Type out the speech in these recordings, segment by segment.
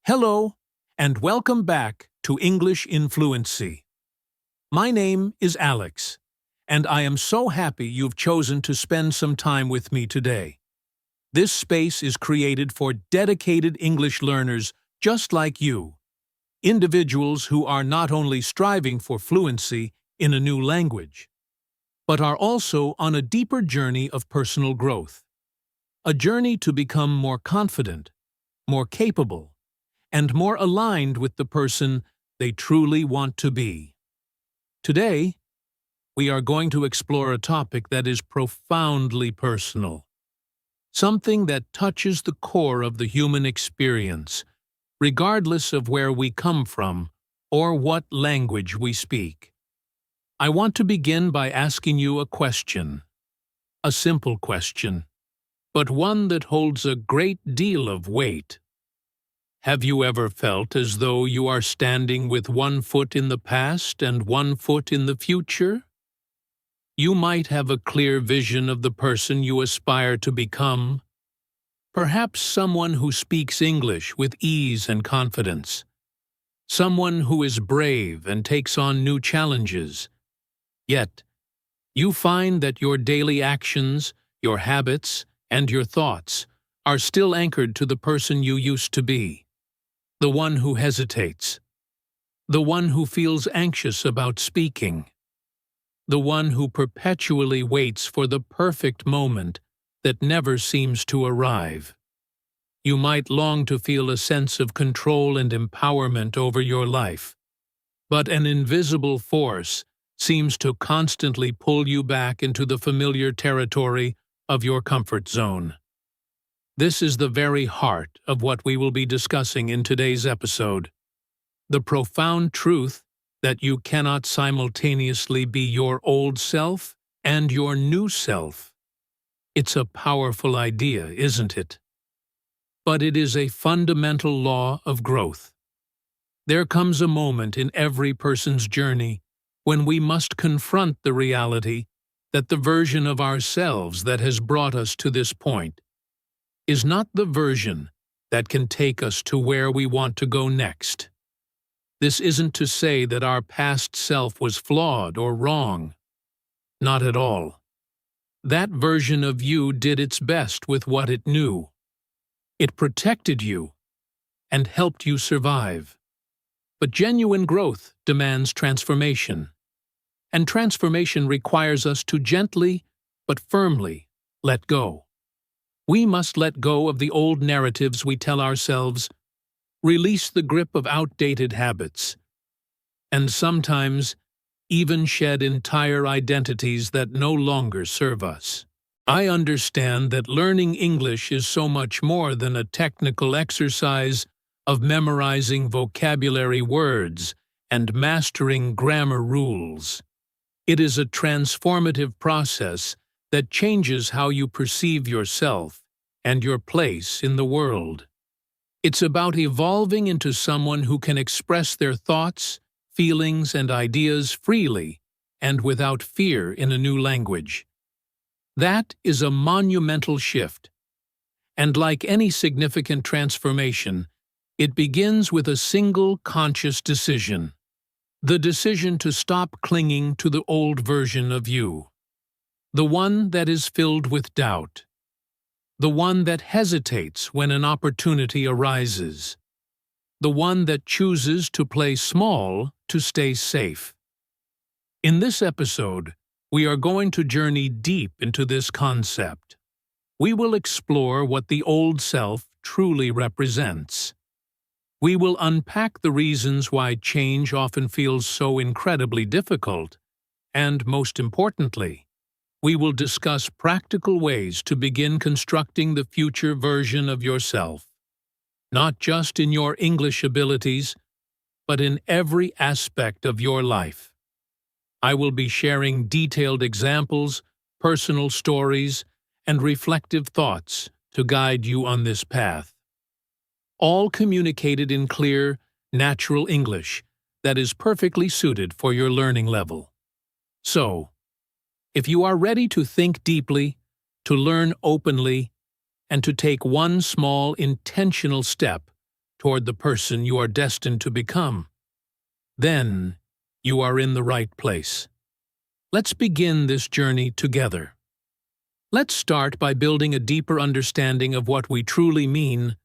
Hello, and welcome back to English in Fluency. My name is Alex, and I am so happy you've chosen to spend some time with me today. This space is created for dedicated English learners just like you, individuals who are not only striving for fluency in a new language, but are also on a deeper journey of personal growth, a journey to become more confident, more capable, and more aligned with the person they truly want to be. Today, we are going to explore a topic that is profoundly personal, something that touches the core of the human experience, regardless of where we come from or what language we speak. I want to begin by asking you a question, a simple question, but one that holds a great deal of weight. Have you ever felt as though you are standing with one foot in the past and one foot in the future? You might have a clear vision of the person you aspire to become, perhaps someone who speaks English with ease and confidence, someone who is brave and takes on new challenges. Yet, you find that your daily actions, your habits, and your thoughts are still anchored to the person you used to be. The one who hesitates, the one who feels anxious about speaking, the one who perpetually waits for the perfect moment that never seems to arrive. You might long to feel a sense of control and empowerment over your life, but an invisible force seems to constantly pull you back into the familiar territory of your comfort zone. This is the very heart of what we will be discussing in today's episode. The profound truth that you cannot simultaneously be your old self and your new self. It's a powerful idea, isn't it? But it is a fundamental law of growth. There comes a moment in every person's journey when we must confront the reality that the version of ourselves that has brought us to this point is not the version that can take us to where we want to go next. This isn't to say that our past self was flawed or wrong. Not at all. That version of you did its best with what it knew. It protected you and helped you survive. But genuine growth demands transformation. And transformation requires us to gently but firmly let go. We must let go of the old narratives we tell ourselves, release the grip of outdated habits, and sometimes even shed entire identities that no longer serve us. I understand that learning English is so much more than a technical exercise of memorizing vocabulary words and mastering grammar rules. It is a transformative process that changes how you perceive yourself and your place in the world. It's about evolving into someone who can express their thoughts, feelings, and ideas freely and without fear in a new language. That is a monumental shift. And like any significant transformation, it begins with a single conscious decision. The decision to stop clinging to the old version of you. The one that is filled with doubt. The one that hesitates when an opportunity arises. The one that chooses to play small to stay safe. In this episode, we are going to journey deep into this concept. We will explore what the old self truly represents. We will unpack the reasons why change often feels so incredibly difficult, and most importantly, we will discuss practical ways to begin constructing the future version of yourself, not just in your English abilities, but in every aspect of your life. I will be sharing detailed examples, personal stories, and reflective thoughts to guide you on this path. All communicated in clear, natural English that is perfectly suited for your learning level. So, if you are ready to think deeply, to learn openly, and to take one small intentional step toward the person you are destined to become, then you are in the right place. Let's begin this journey together. Let's start by building a deeper understanding of what we truly mean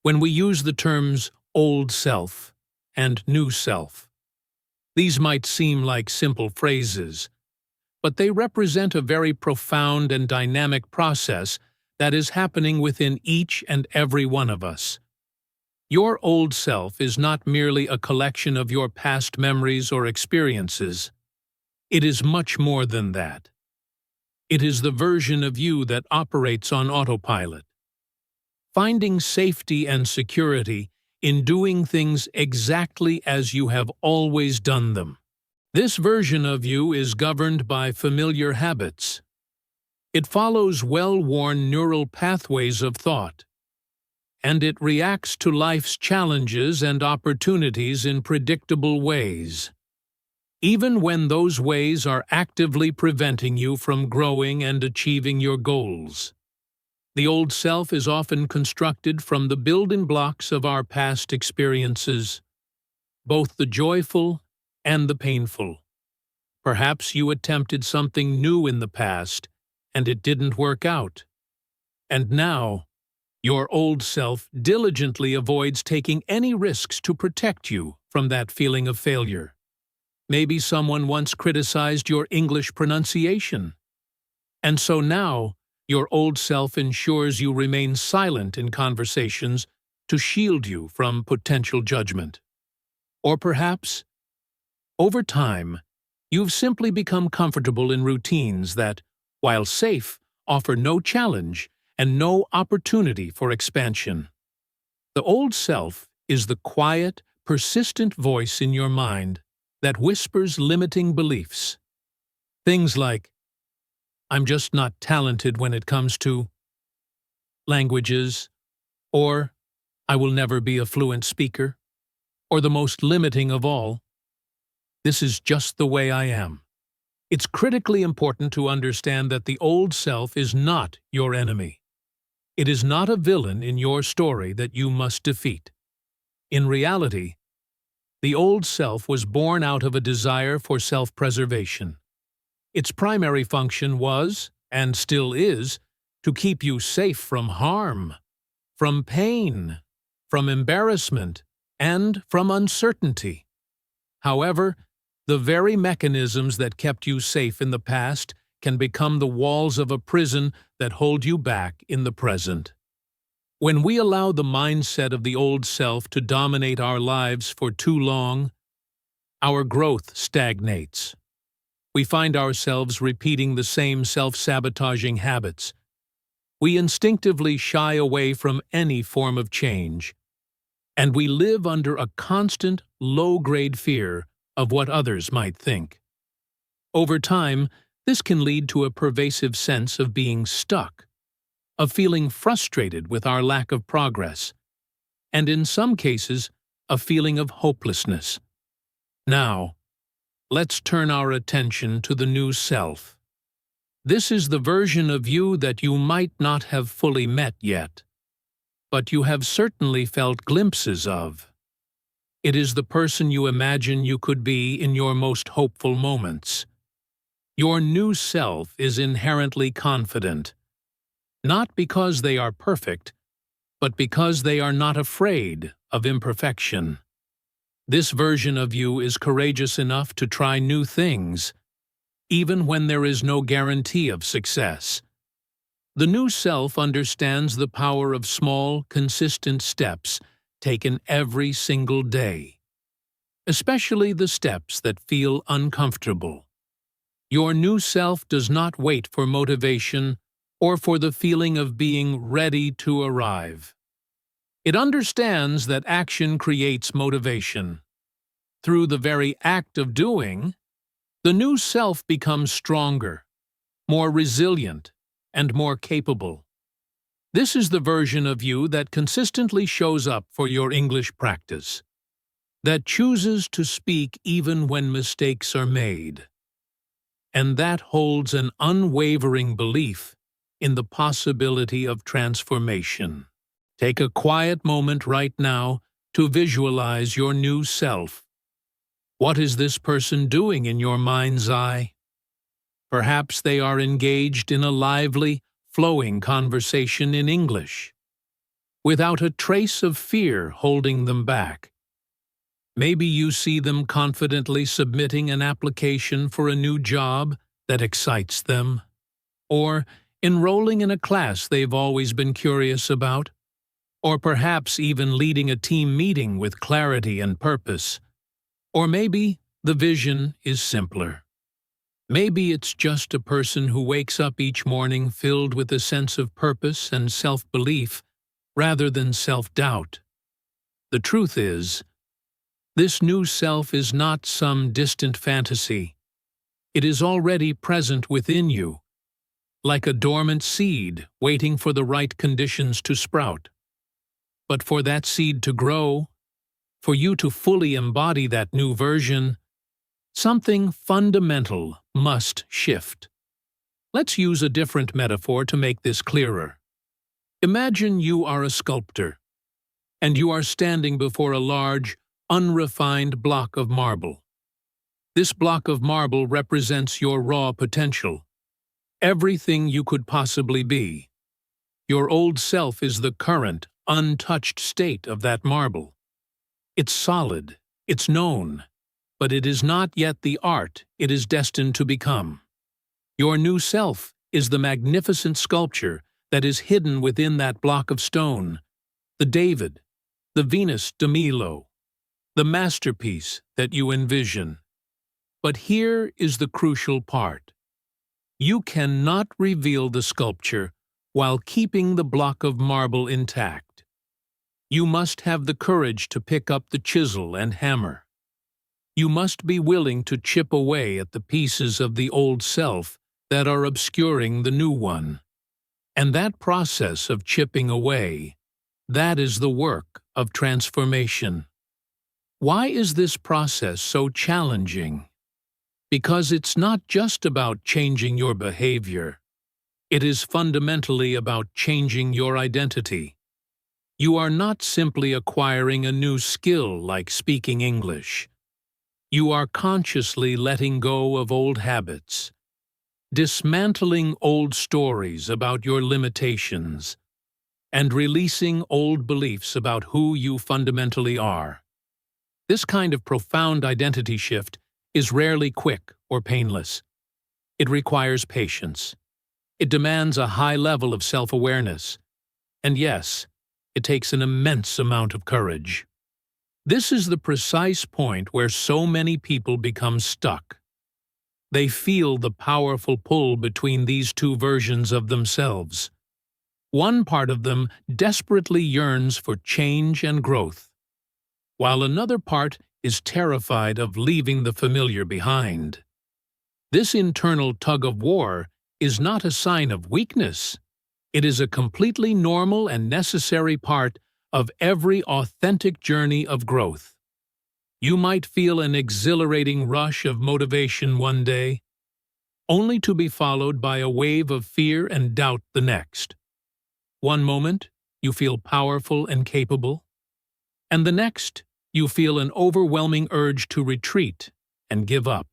when we use the terms old self and new self. These might seem like simple phrases, but they represent a very profound and dynamic process that is happening within each and every one of us. Your old self is not merely a collection of your past memories or experiences. It is much more than that. It is the version of you that operates on autopilot, finding safety and security in doing things exactly as you have always done them. This version of you is governed by familiar habits. It follows well-worn neural pathways of thought, and it reacts to life's challenges and opportunities in predictable ways, even when those ways are actively preventing you from growing and achieving your goals. The old self is often constructed from the building blocks of our past experiences, both the joyful and the painful. Perhaps you attempted something new in the past, and it didn't work out. And now, your old self diligently avoids taking any risks to protect you from that feeling of failure. Maybe someone once criticized your English pronunciation. And so now, your old self ensures you remain silent in conversations to shield you from potential judgment. Or perhaps, over time, you've simply become comfortable in routines that, while safe, offer no challenge and no opportunity for expansion. The old self is the quiet, persistent voice in your mind that whispers limiting beliefs. Things like, "I'm just not talented when it comes to languages," or "I will never be a fluent speaker," or the most limiting of all, "This is just the way I am." It's critically important to understand that the old self is not your enemy. It is not a villain in your story that you must defeat. In reality, the old self was born out of a desire for self-preservation. Its primary function was, and still is, to keep you safe from harm, from pain, from embarrassment, and from uncertainty. However, the very mechanisms that kept you safe in the past can become the walls of a prison that hold you back in the present. When we allow the mindset of the old self to dominate our lives for too long, our growth stagnates. We find ourselves repeating the same self-sabotaging habits. We instinctively shy away from any form of change, and we live under a constant, low-grade fear of what others might think. Over time, this can lead to a pervasive sense of being stuck, of feeling frustrated with our lack of progress, and in some cases, a feeling of hopelessness. Now, let's turn our attention to the new self. This is the version of you that you might not have fully met yet, but you have certainly felt glimpses of. It is the person you imagine you could be in your most hopeful moments. Your new self is inherently confident, not because they are perfect, but because they are not afraid of imperfection. This version of you is courageous enough to try new things, even when there is no guarantee of success. The new self understands the power of small, consistent steps taken every single day, especially the steps that feel uncomfortable. Your new self does not wait for motivation or for the feeling of being ready to arrive. It understands that action creates motivation. Through the very act of doing, the new self becomes stronger, more resilient, and more capable. This is the version of you that consistently shows up for your English practice, that chooses to speak even when mistakes are made, and that holds an unwavering belief in the possibility of transformation. Take a quiet moment right now to visualize your new self. What is this person doing in your mind's eye? Perhaps they are engaged in a lively, flowing conversation in English, without a trace of fear holding them back. Maybe you see them confidently submitting an application for a new job that excites them, or enrolling in a class they've always been curious about, or perhaps even leading a team meeting with clarity and purpose. Or maybe the vision is simpler. Maybe it's just a person who wakes up each morning filled with a sense of purpose and self-belief rather than self-doubt. The truth is, this new self is not some distant fantasy. It is already present within you, like a dormant seed waiting for the right conditions to sprout. But for that seed to grow, for you to fully embody that new version, something fundamental must shift. Let's use a different metaphor to make this clearer. Imagine you are a sculptor, and you are standing before a large, unrefined block of marble. This block of marble represents your raw potential, everything you could possibly be. Your old self is the current, untouched state of that marble. It's solid, it's known, but it is not yet the art it is destined to become. Your new self is the magnificent sculpture that is hidden within that block of stone, the David, the Venus de Milo, the masterpiece that you envision. But here is the crucial part. You cannot reveal the sculpture while keeping the block of marble intact. You must have the courage to pick up the chisel and hammer. You must be willing to chip away at the pieces of the old self that are obscuring the new one. And that process of chipping away, that is the work of transformation. Why is this process so challenging? Because it's not just about changing your behavior. It is fundamentally about changing your identity. You are not simply acquiring a new skill like speaking English. You are consciously letting go of old habits, dismantling old stories about your limitations, and releasing old beliefs about who you fundamentally are. This kind of profound identity shift is rarely quick or painless. It requires patience. It demands a high level of self-awareness. And yes, it takes an immense amount of courage. This is the precise point where so many people become stuck. They feel the powerful pull between these two versions of themselves. One part of them desperately yearns for change and growth, while another part is terrified of leaving the familiar behind. This internal tug-of-war is not a sign of weakness. It is a completely normal and necessary part of every authentic journey of growth. You might feel an exhilarating rush of motivation one day, only to be followed by a wave of fear and doubt the next. One moment, you feel powerful and capable, and the next, you feel an overwhelming urge to retreat and give up.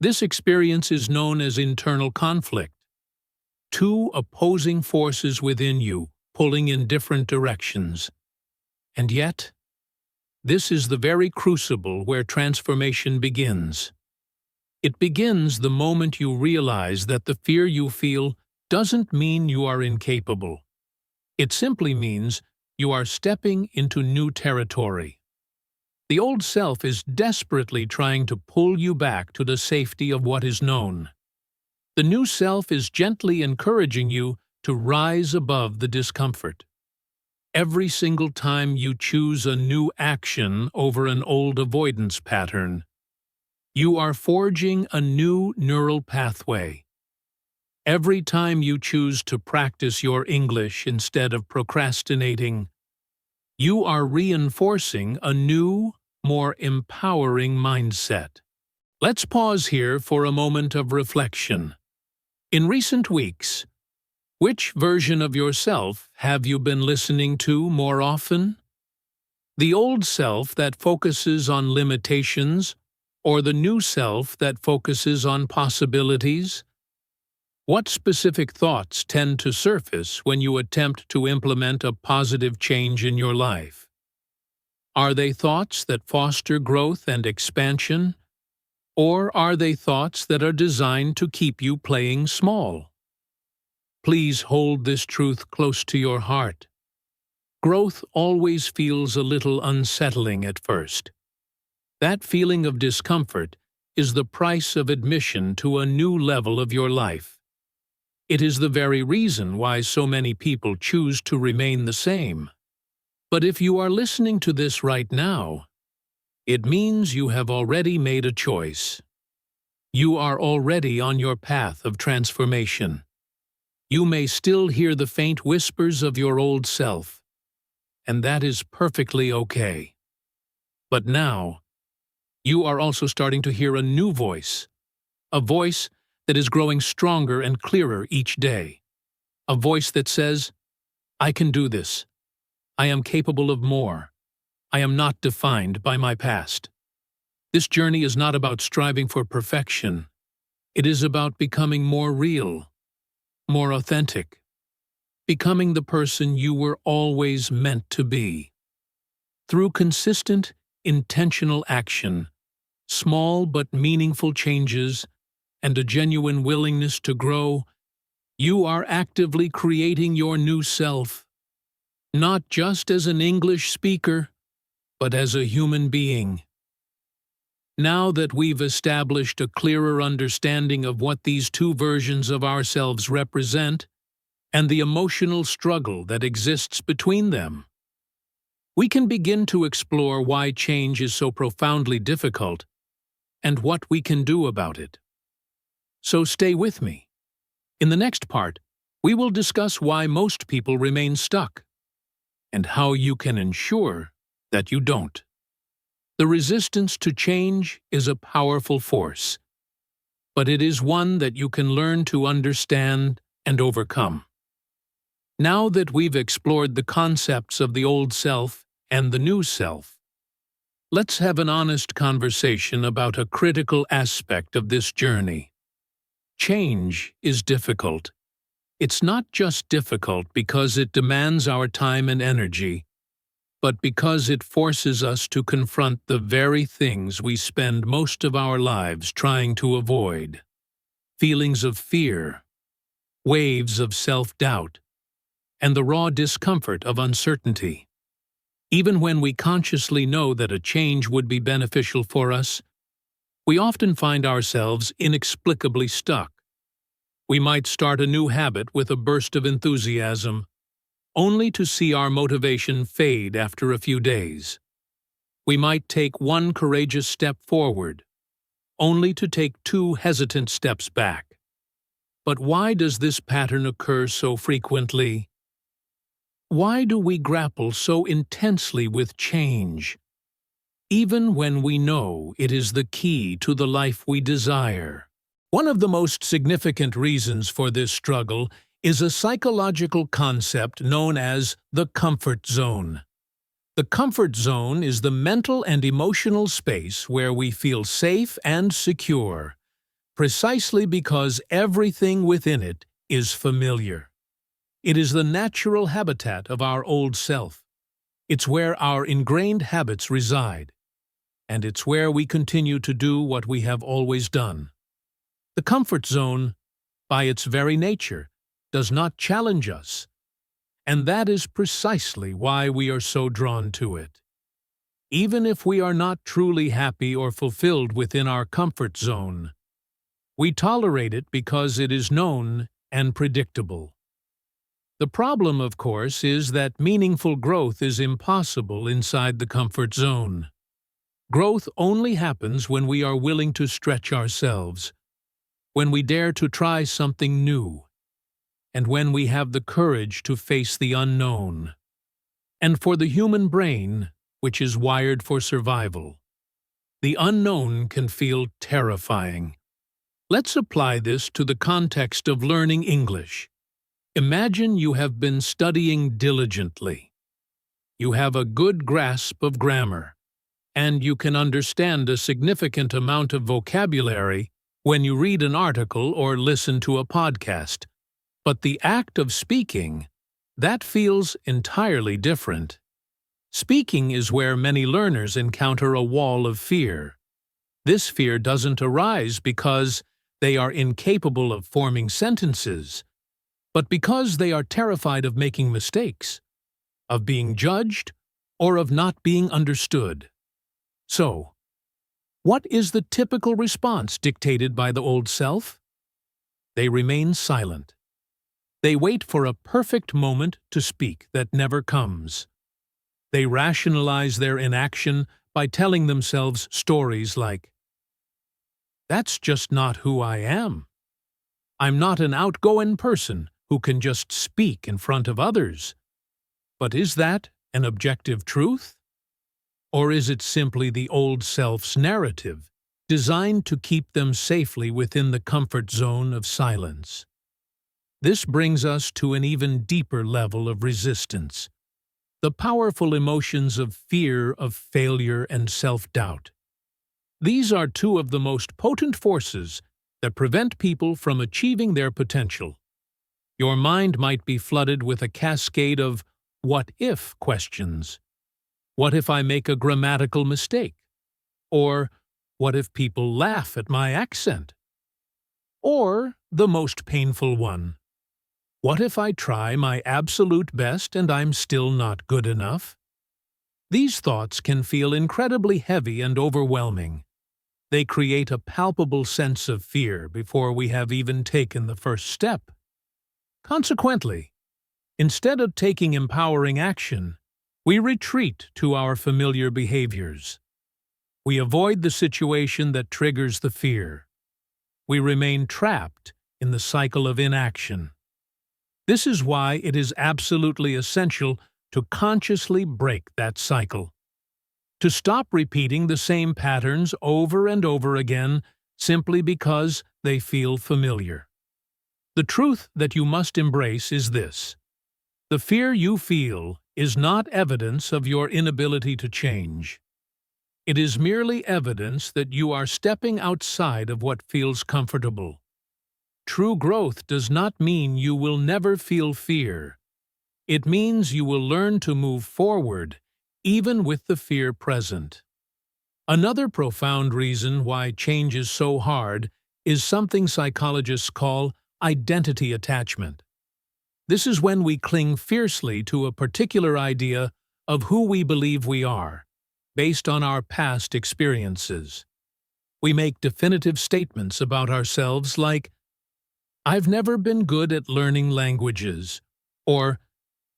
This experience is known as internal conflict. Two opposing forces within you pulling in different directions. And yet, this is the very crucible where transformation begins. It begins the moment you realize that the fear you feel doesn't mean you are incapable. It simply means you are stepping into new territory. The old self is desperately trying to pull you back to the safety of what is known. The new self is gently encouraging you to rise above the discomfort. Every single time you choose a new action over an old avoidance pattern, you are forging a new neural pathway. Every time you choose to practice your English instead of procrastinating, you are reinforcing a new, more empowering mindset. Let's pause here for a moment of reflection. In recent weeks, which version of yourself have you been listening to more often? The old self that focuses on limitations, or the new self that focuses on possibilities? What specific thoughts tend to surface when you attempt to implement a positive change in your life? Are they thoughts that foster growth and expansion, or are they thoughts that are designed to keep you playing small? Please hold this truth close to your heart. Growth always feels a little unsettling at first. That feeling of discomfort is the price of admission to a new level of your life. It is the very reason why so many people choose to remain the same. But if you are listening to this right now, it means you have already made a choice. You are already on your path of transformation. You may still hear the faint whispers of your old self, and that is perfectly okay. But now, you are also starting to hear a new voice, a voice that is growing stronger and clearer each day, a voice that says, "I can do this. I am capable of more. I am not defined by my past." This journey is not about striving for perfection. It is about becoming more real, more authentic, becoming the person you were always meant to be. Through consistent, intentional action, small but meaningful changes, and a genuine willingness to grow, you are actively creating your new self, not just as an English speaker, but as a human being. Now that we've established a clearer understanding of what these two versions of ourselves represent, and the emotional struggle that exists between them, we can begin to explore why change is so profoundly difficult and what we can do about it. So stay with me. In the next part, we will discuss why most people remain stuck and how you can ensure that you don't. The resistance to change is a powerful force, but it is one that you can learn to understand and overcome. Now that we've explored the concepts of the old self and the new self, let's have an honest conversation about a critical aspect of this journey. Change is difficult. It's not just difficult because it demands our time and energy, but because it forces us to confront the very things we spend most of our lives trying to avoid. Feelings of fear, waves of self-doubt, and the raw discomfort of uncertainty. Even when we consciously know that a change would be beneficial for us, we often find ourselves inexplicably stuck. We might start a new habit with a burst of enthusiasm, only to see our motivation fade after a few days. We might take one courageous step forward, only to take two hesitant steps back. But why does this pattern occur so frequently? Why do we grapple so intensely with change, even when we know it is the key to the life we desire? One of the most significant reasons for this struggle is a psychological concept known as the comfort zone. The comfort zone is the mental and emotional space where we feel safe and secure, precisely because everything within it is familiar. It is the natural habitat of our old self. It's where our ingrained habits reside, and it's where we continue to do what we have always done. The comfort zone, by its very nature, does not challenge us, and that is precisely why we are so drawn to it. Even if we are not truly happy or fulfilled within our comfort zone, we tolerate it because it is known and predictable. The problem, of course, is that meaningful growth is impossible inside the comfort zone. Growth only happens when we are willing to stretch ourselves, when we dare to try something new, and when we have the courage to face the unknown. And for the human brain, which is wired for survival, the unknown can feel terrifying. Let's apply this to the context of learning English. Imagine you have been studying diligently. you have a good grasp of grammar, and you can understand a significant amount of vocabulary when you read an article or listen to a podcast. But the act of speaking, that feels entirely different. Speaking is where many learners encounter a wall of fear. This fear doesn't arise because they are incapable of forming sentences, but because they are terrified of making mistakes, of being judged, or of not being understood. So, what is the typical response dictated by the old self? They remain silent. They wait for a perfect moment to speak that never comes. They rationalize their inaction by telling themselves stories like, "That's just not who I am. I'm not an outgoing person who can just speak in front of others." But is that an objective truth? Or is it simply the old self's narrative, designed to keep them safely within the comfort zone of silence? This brings us to an even deeper level of resistance: the powerful emotions of fear of failure and self-doubt. These are two of the most potent forces that prevent people from achieving their potential. Your mind might be flooded with a cascade of what-if questions. What if I make a grammatical mistake? Or, what if people laugh at my accent? Or, the most painful one, what if I try my absolute best and I'm still not good enough? These thoughts can feel incredibly heavy and overwhelming. They create a palpable sense of fear before we have even taken the first step. Consequently, instead of taking empowering action, we retreat to our familiar behaviors. We avoid the situation that triggers the fear. We remain trapped in the cycle of inaction. This is why it is absolutely essential to consciously break that cycle. To stop repeating the same patterns over and over again simply because they feel familiar. The truth that you must embrace is this: the fear you feel is not evidence of your inability to change. It is merely evidence that you are stepping outside of what feels comfortable. True growth does not mean you will never feel fear. It means you will learn to move forward, even with the fear present. Another profound reason why change is so hard is something psychologists call identity attachment. This is when we cling fiercely to a particular idea of who we believe we are, based on our past experiences. We make definitive statements about ourselves like, "I've never been good at learning languages," or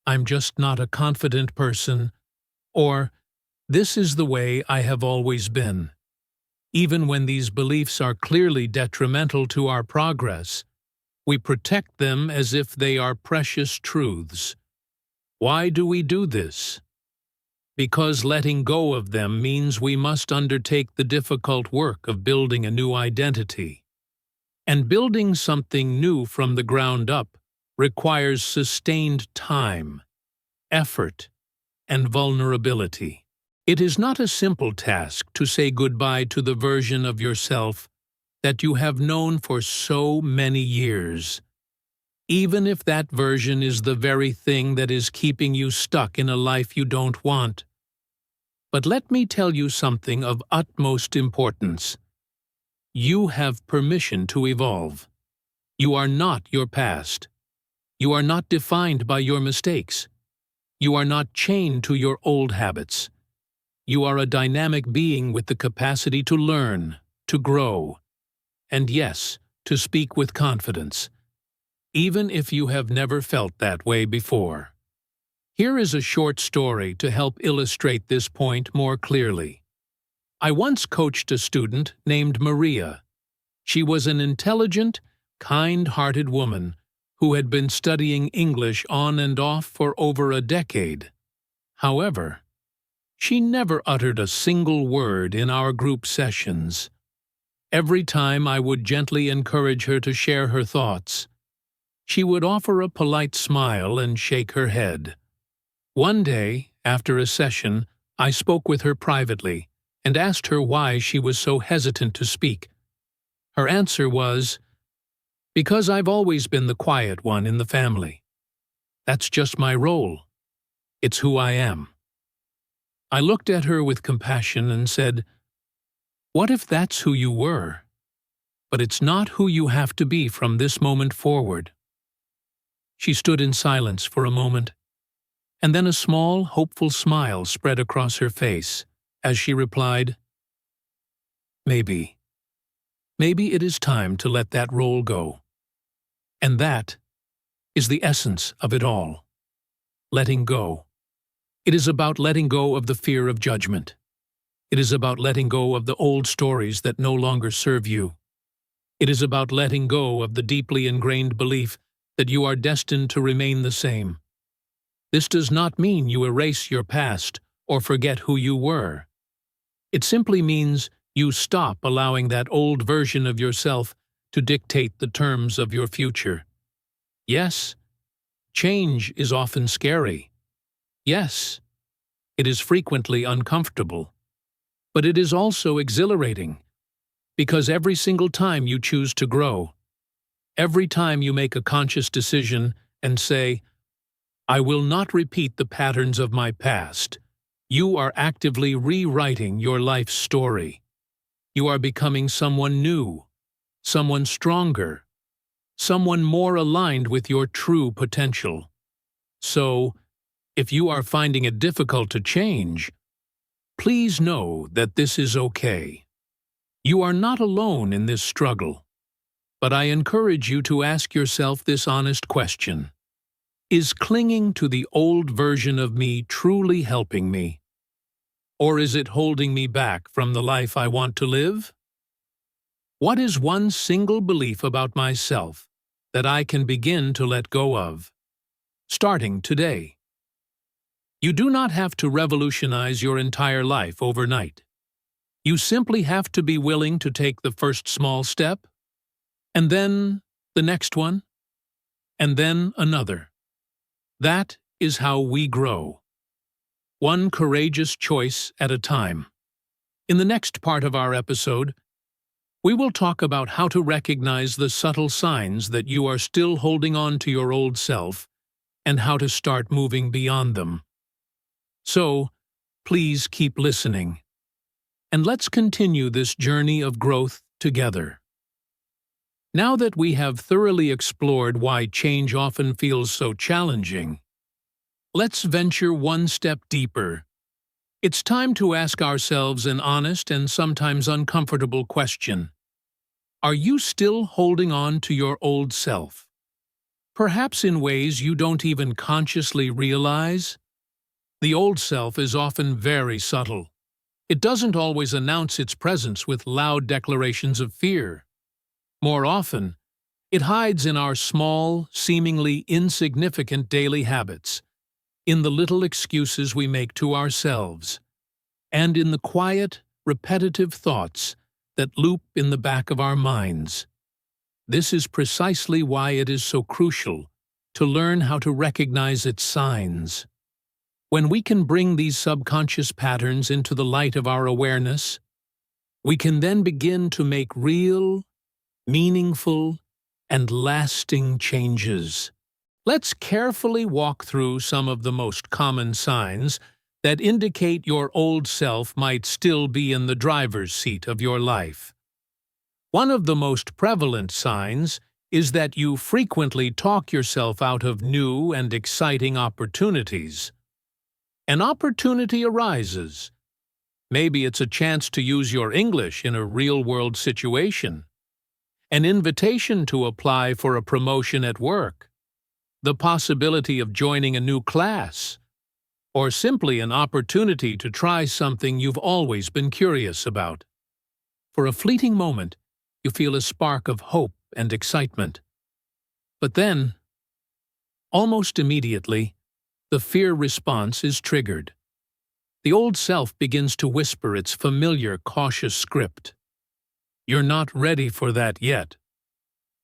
"I'm just not a confident person," or "This is the way I have always been." Even when these beliefs are clearly detrimental to our progress, we protect them as if they are precious truths. Why do we do this? Because letting go of them means we must undertake the difficult work of building a new identity. And building something new from the ground up requires sustained time, effort, and vulnerability. It is not a simple task to say goodbye to the version of yourself that you have known for so many years, even if that version is the very thing that is keeping you stuck in a life you don't want. But let me tell you something of utmost importance. You have permission to evolve. You are not your past. You are not defined by your mistakes. You are not chained to your old habits. You are a dynamic being with the capacity to learn, to grow, and yes, to speak with confidence, even if you have never felt that way before. Here is a short story to help illustrate this point more clearly. I once coached a student named Maria. She was an intelligent, kind-hearted woman who had been studying English on and off for over a decade. However, she never uttered a single word in our group sessions. Every time I would gently encourage her to share her thoughts, she would offer a polite smile and shake her head. One day, after a session, I spoke with her privately and asked her why she was so hesitant to speak. Her answer was, "Because I've always been the quiet one in the family. That's just my role. It's who I am." I looked at her with compassion and said, "What if that's who you were? But it's not who you have to be from this moment forward." She stood in silence for a moment, and then a small, hopeful smile spread across her face as she replied, "Maybe. Maybe it is time to let that role go." And that is the essence of it all. Letting go. It is about letting go of the fear of judgment. It is about letting go of the old stories that no longer serve you. It is about letting go of the deeply ingrained belief that you are destined to remain the same. This does not mean you erase your past or forget who you were. It simply means you stop allowing that old version of yourself to dictate the terms of your future. Yes, change is often scary. Yes, it is frequently uncomfortable. But it is also exhilarating, because every single time you choose to grow, every time you make a conscious decision and say, "I will not repeat the patterns of my past," you are actively rewriting your life's story. You are becoming someone new, someone stronger, someone more aligned with your true potential. So, if you are finding it difficult to change, please know that this is okay. You are not alone in this struggle. But I encourage you to ask yourself this honest question. Is clinging to the old version of me truly helping me? Or is it holding me back from the life I want to live? What is one single belief about myself that I can begin to let go of, starting today? You do not have to revolutionize your entire life overnight. You simply have to be willing to take the first small step, and then the next one, and then another. That is how we grow. One courageous choice at a time. In the next part of our episode, we will talk about how to recognize the subtle signs that you are still holding on to your old self and how to start moving beyond them. So, please keep listening. And let's continue this journey of growth together. Now that we have thoroughly explored why change often feels so challenging, let's venture one step deeper. It's time to ask ourselves an honest and sometimes uncomfortable question. Are you still holding on to your old self? Perhaps in ways you don't even consciously realize? The old self is often very subtle. It doesn't always announce its presence with loud declarations of fear. More often, it hides in our small, seemingly insignificant daily habits, in the little excuses we make to ourselves, and in the quiet, repetitive thoughts that loop in the back of our minds. This is precisely why it is so crucial to learn how to recognize its signs. When we can bring these subconscious patterns into the light of our awareness, we can then begin to make real, meaningful, and lasting changes. Let's carefully walk through some of the most common signs that indicate your old self might still be in the driver's seat of your life. One of the most prevalent signs is that you frequently talk yourself out of new and exciting opportunities. An opportunity arises. Maybe it's a chance to use your English in a real-world situation, an invitation to apply for a promotion at work, the possibility of joining a new class, or simply an opportunity to try something you've always been curious about. For a fleeting moment, you feel a spark of hope and excitement. But then, almost immediately, the fear response is triggered. The old self begins to whisper its familiar, cautious script. You're not ready for that yet.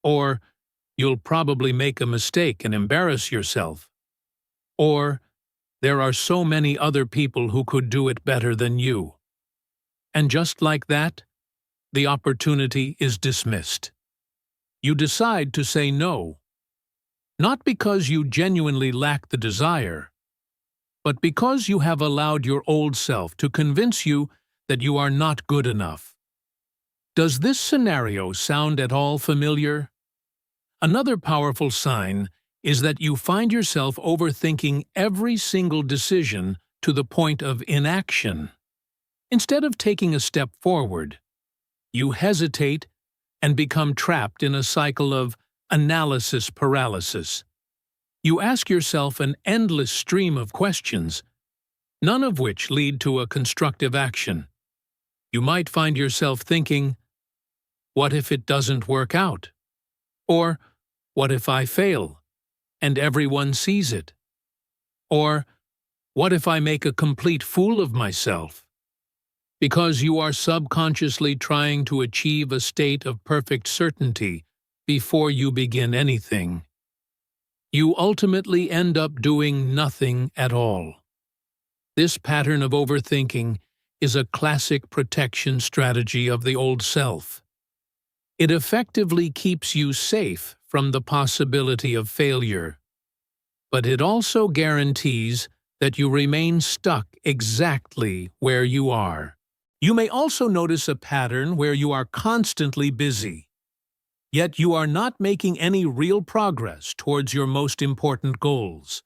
Or, you'll probably make a mistake and embarrass yourself. Or, There are so many other people who could do it better than you. And just like that, the opportunity is dismissed. You decide to say no, not because you genuinely lack the desire, but because you have allowed your old self to convince you that you are not good enough. Does this scenario sound at all familiar? Another powerful sign is that you find yourself overthinking every single decision to the point of inaction. Instead of taking a step forward, you hesitate and become trapped in a cycle of analysis paralysis. You ask yourself an endless stream of questions, none of which lead to a constructive action. You might find yourself thinking, what if it doesn't work out? Or, what if I fail, and everyone sees it? Or, what if I make a complete fool of myself? Because you are subconsciously trying to achieve a state of perfect certainty before you begin anything, you ultimately end up doing nothing at all. This pattern of overthinking is a classic protection strategy of the old self. It effectively keeps you safe from the possibility of failure, but it also guarantees that you remain stuck exactly where you are. You may also notice a pattern where you are constantly busy, yet you are not making any real progress towards your most important goals.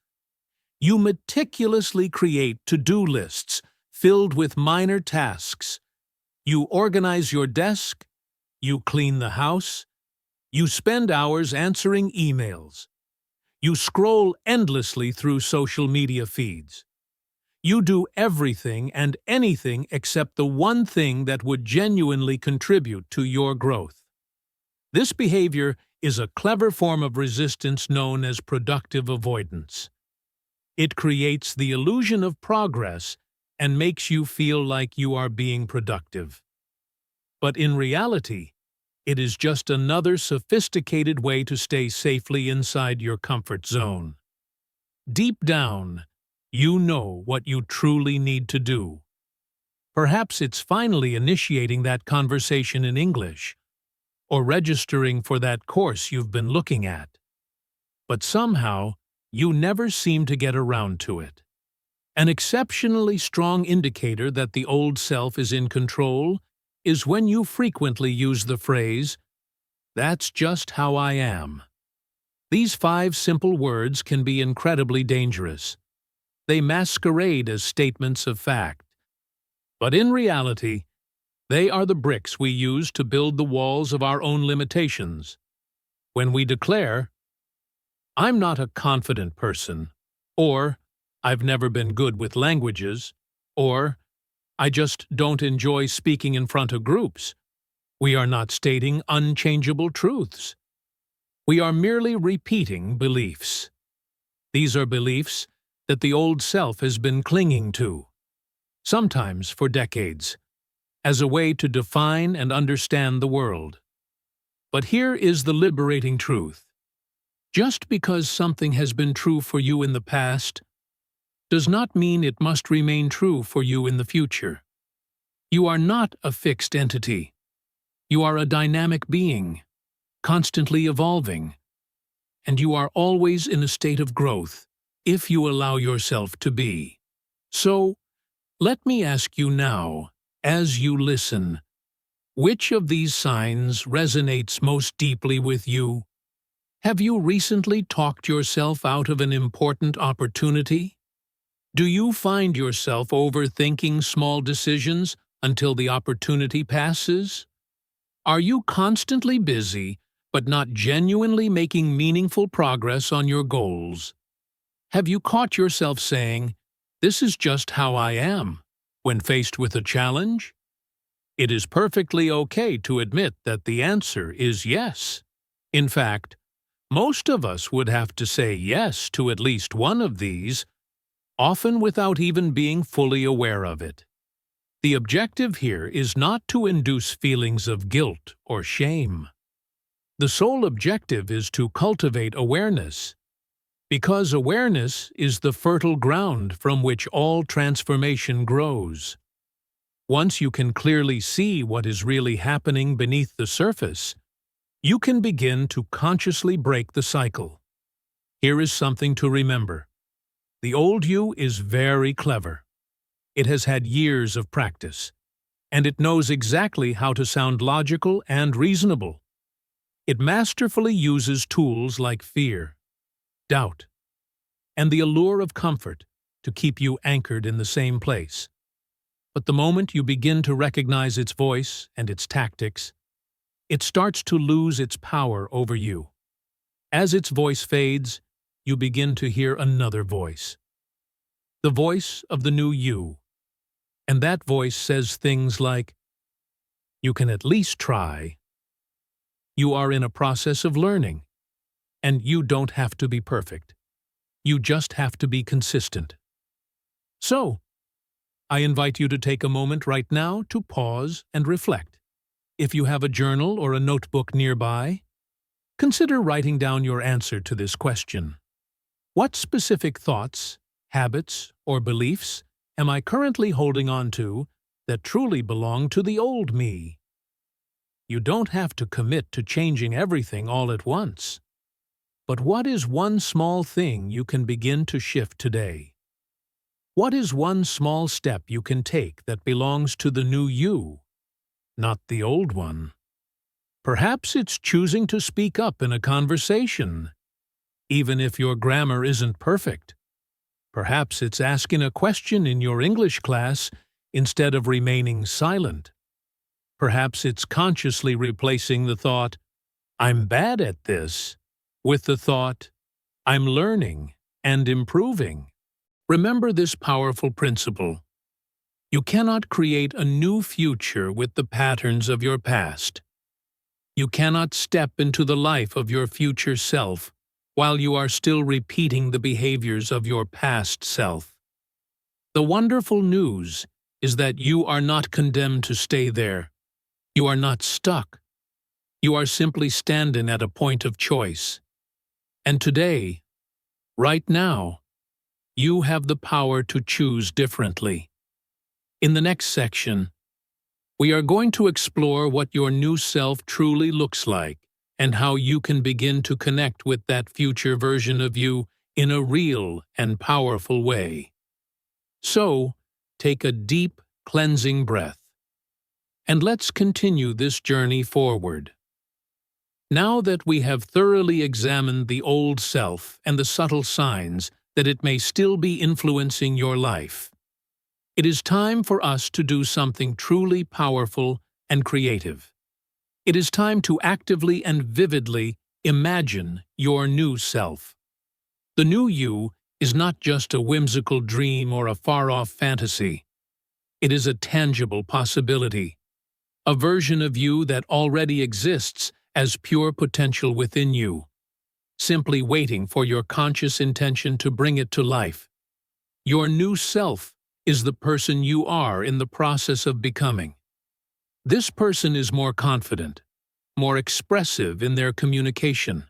You meticulously create to-do lists filled with minor tasks. You organize your desk, you clean the house, you spend hours answering emails. You scroll endlessly through social media feeds. You do everything and anything except the one thing that would genuinely contribute to your growth. This behavior is a clever form of resistance known as productive avoidance. It creates the illusion of progress and makes you feel like you are being productive. But in reality, it is just another sophisticated way to stay safely inside your comfort zone. Deep down, you know what you truly need to do. Perhaps it's finally initiating that conversation in English, or registering for that course you've been looking at. But somehow, you never seem to get around to it. An exceptionally strong indicator that the old self is in control is when you frequently use the phrase, "That's just how I am." These 5 simple words can be incredibly dangerous. They masquerade as statements of fact. But in reality, they are the bricks we use to build the walls of our own limitations. When we declare, "I'm not a confident person," or "I've never been good with languages," or "I just don't enjoy speaking in front of groups," we are not stating unchangeable truths. We are merely repeating beliefs. These are beliefs that the old self has been clinging to, sometimes for decades, as a way to define and understand the world. But here is the liberating truth. Just because something has been true for you in the past does not mean it must remain true for you in the future. You are not a fixed entity. You are a dynamic being, constantly evolving, and you are always in a state of growth if you allow yourself to be. So, let me ask you now, as you listen, which of these signs resonates most deeply with you? Have you recently talked yourself out of an important opportunity? Do you find yourself overthinking small decisions until the opportunity passes? Are you constantly busy but not genuinely making meaningful progress on your goals? Have you caught yourself saying, "This is just how I am," when faced with a challenge? It is perfectly okay to admit that the answer is yes. In fact, most of us would have to say yes to at least one of these, often without even being fully aware of it. The objective here is not to induce feelings of guilt or shame. The sole objective is to cultivate awareness. Because awareness is the fertile ground from which all transformation grows. Once you can clearly see what is really happening beneath the surface, you can begin to consciously break the cycle. Here is something to remember. The old you is very clever. It has had years of practice, and it knows exactly how to sound logical and reasonable. It masterfully uses tools like fear, doubt, and the allure of comfort to keep you anchored in the same place. But the moment you begin to recognize its voice and its tactics, it starts to lose its power over you. As its voice fades, you begin to hear another voice. The voice of the new you. And that voice says things like, "You can at least try. You are in a process of learning. And you don't have to be perfect. You just have to be consistent." So, I invite you to take a moment right now to pause and reflect. If you have a journal or a notebook nearby, consider writing down your answer to this question. What specific thoughts, habits, or beliefs am I currently holding on to that truly belong to the old me? You don't have to commit to changing everything all at once. But what is one small thing you can begin to shift today? What is one small step you can take that belongs to the new you, not the old one? Perhaps it's choosing to speak up in a conversation, even if your grammar isn't perfect. Perhaps it's asking a question in your English class instead of remaining silent. Perhaps it's consciously replacing the thought, "I'm bad at this," with the thought, "I'm learning and improving." Remember this powerful principle. You cannot create a new future with the patterns of your past. You cannot step into the life of your future self while you are still repeating the behaviors of your past self. The wonderful news is that you are not condemned to stay there. You are not stuck. You are simply standing at a point of choice. And today, right now, you have the power to choose differently. In the next section, we are going to explore what your new self truly looks like and how you can begin to connect with that future version of you in a real and powerful way. So, take a deep, cleansing breath, and let's continue this journey forward. Now that we have thoroughly examined the old self and the subtle signs that it may still be influencing your life, it is time for us to do something truly powerful and creative. It is time to actively and vividly imagine your new self. The new you is not just a whimsical dream or a far-off fantasy. It is a tangible possibility, a version of you that already exists as pure potential within you, simply waiting for your conscious intention to bring it to life. Your new self is the person you are in the process of becoming. This person is more confident, more expressive in their communication,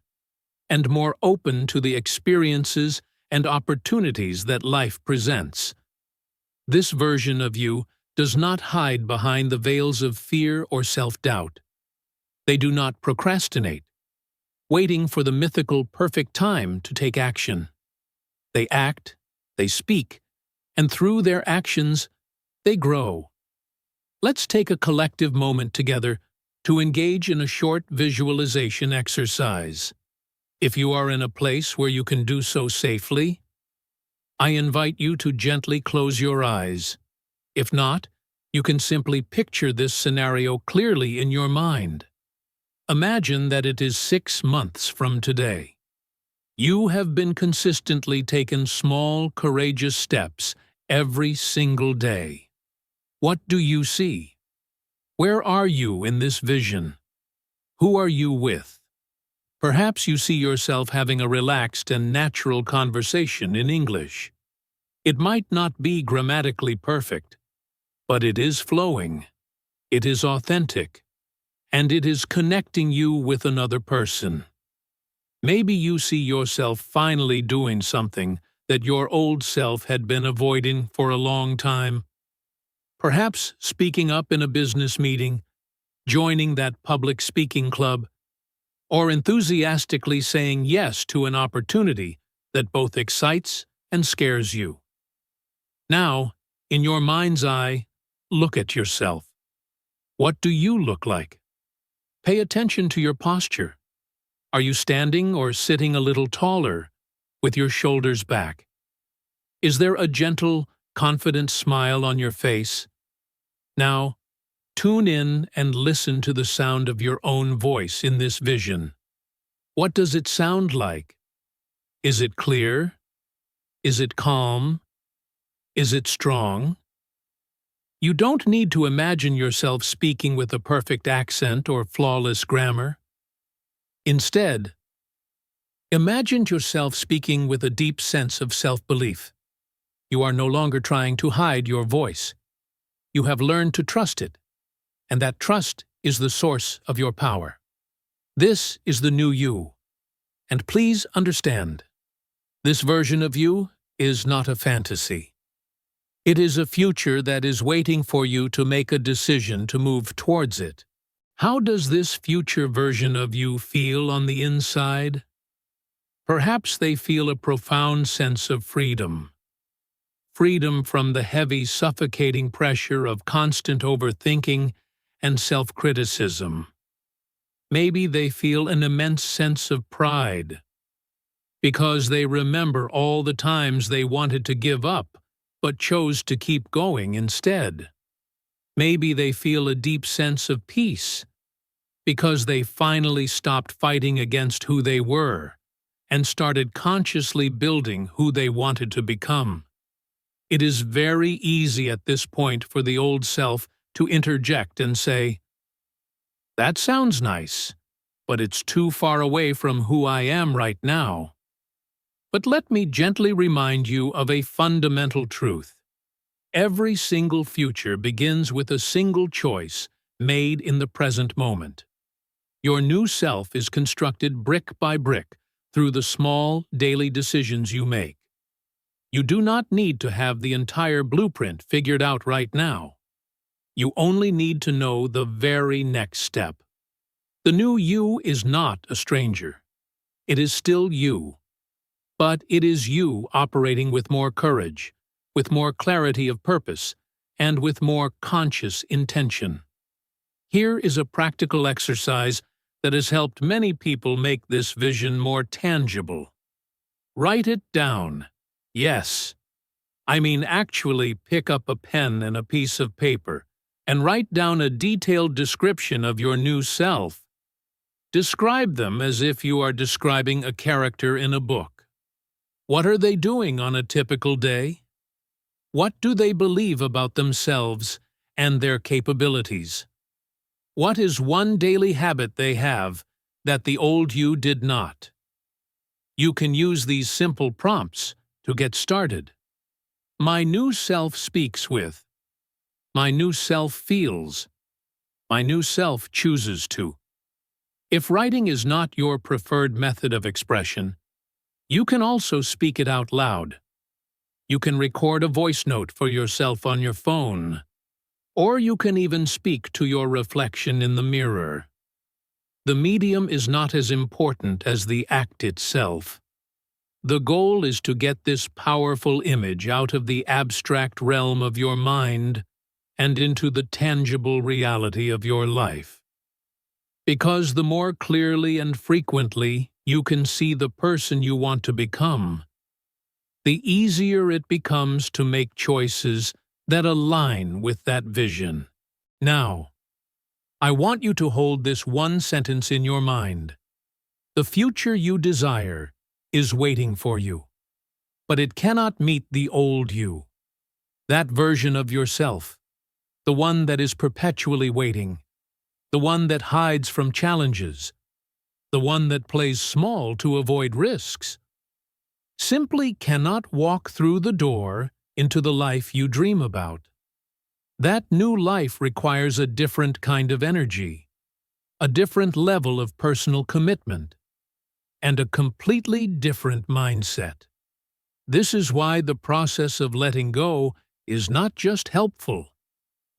and more open to the experiences and opportunities that life presents. This version of you does not hide behind the veils of fear or self-doubt. They do not procrastinate, waiting for the mythical perfect time to take action. They act, they speak, and through their actions, they grow. Let's take a collective moment together to engage in a short visualization exercise. If you are in a place where you can do so safely, I invite you to gently close your eyes. If not, you can simply picture this scenario clearly in your mind. Imagine that it is 6 months from today. You have been consistently taking small, courageous steps every single day. What do you see? Where are you in this vision? Who are you with? Perhaps you see yourself having a relaxed and natural conversation in English. It might not be grammatically perfect, but it is flowing, it is authentic, and it is connecting you with another person. Maybe you see yourself finally doing something that your old self had been avoiding for a long time. Perhaps speaking up in a business meeting, joining that public speaking club, or enthusiastically saying yes to an opportunity that both excites and scares you. Now, in your mind's eye, look at yourself. What do you look like? Pay attention to your posture. Are you standing or sitting a little taller, with your shoulders back? Is there a gentle, confident smile on your face? Now, tune in and listen to the sound of your own voice in this vision. What does it sound like? Is it clear? Is it calm? Is it strong? You don't need to imagine yourself speaking with a perfect accent or flawless grammar. Instead, imagine yourself speaking with a deep sense of self-belief. You are no longer trying to hide your voice. You have learned to trust it, and that trust is the source of your power. This is the new you. And please understand, this version of you is not a fantasy. It is a future that is waiting for you to make a decision to move towards it. How does this future version of you feel on the inside? Perhaps they feel a profound sense of freedom. Freedom from the heavy, suffocating pressure of constant overthinking and self-criticism. Maybe they feel an immense sense of pride, because they remember all the times they wanted to give up, but chose to keep going instead. Maybe they feel a deep sense of peace, because they finally stopped fighting against who they were and started consciously building who they wanted to become. It is very easy at this point for the old self to interject and say, "That sounds nice, but it's too far away from who I am right now." But let me gently remind you of a fundamental truth. Every single future begins with a single choice made in the present moment. Your new self is constructed brick by brick through the small, daily decisions you make. You do not need to have the entire blueprint figured out right now. You only need to know the very next step. The new you is not a stranger. It is still you. But it is you operating with more courage, with more clarity of purpose, and with more conscious intention. Here is a practical exercise that has helped many people make this vision more tangible. Write it down. Yes. I mean, actually pick up a pen and a piece of paper and write down a detailed description of your new self. Describe them as if you are describing a character in a book. What are they doing on a typical day? What do they believe about themselves and their capabilities? What is one daily habit they have that the old you did not? You can use these simple prompts to get started. My new self speaks with. My new self feels. My new self chooses to. If writing is not your preferred method of expression, you can also speak it out loud. You can record a voice note for yourself on your phone, or you can even speak to your reflection in the mirror. The medium is not as important as the act itself. The goal is to get this powerful image out of the abstract realm of your mind and into the tangible reality of your life. Because the more clearly and frequently you can see the person you want to become, the easier it becomes to make choices that align with that vision. Now, I want you to hold this one sentence in your mind. The future you desire is waiting for you, but it cannot meet the old you. That version of yourself, the one that is perpetually waiting, the one that hides from challenges, the one that plays small to avoid risks, simply cannot walk through the door into the life you dream about. That new life requires a different kind of energy, a different level of personal commitment. and a completely different mindset. This is why the process of letting go is not just helpful,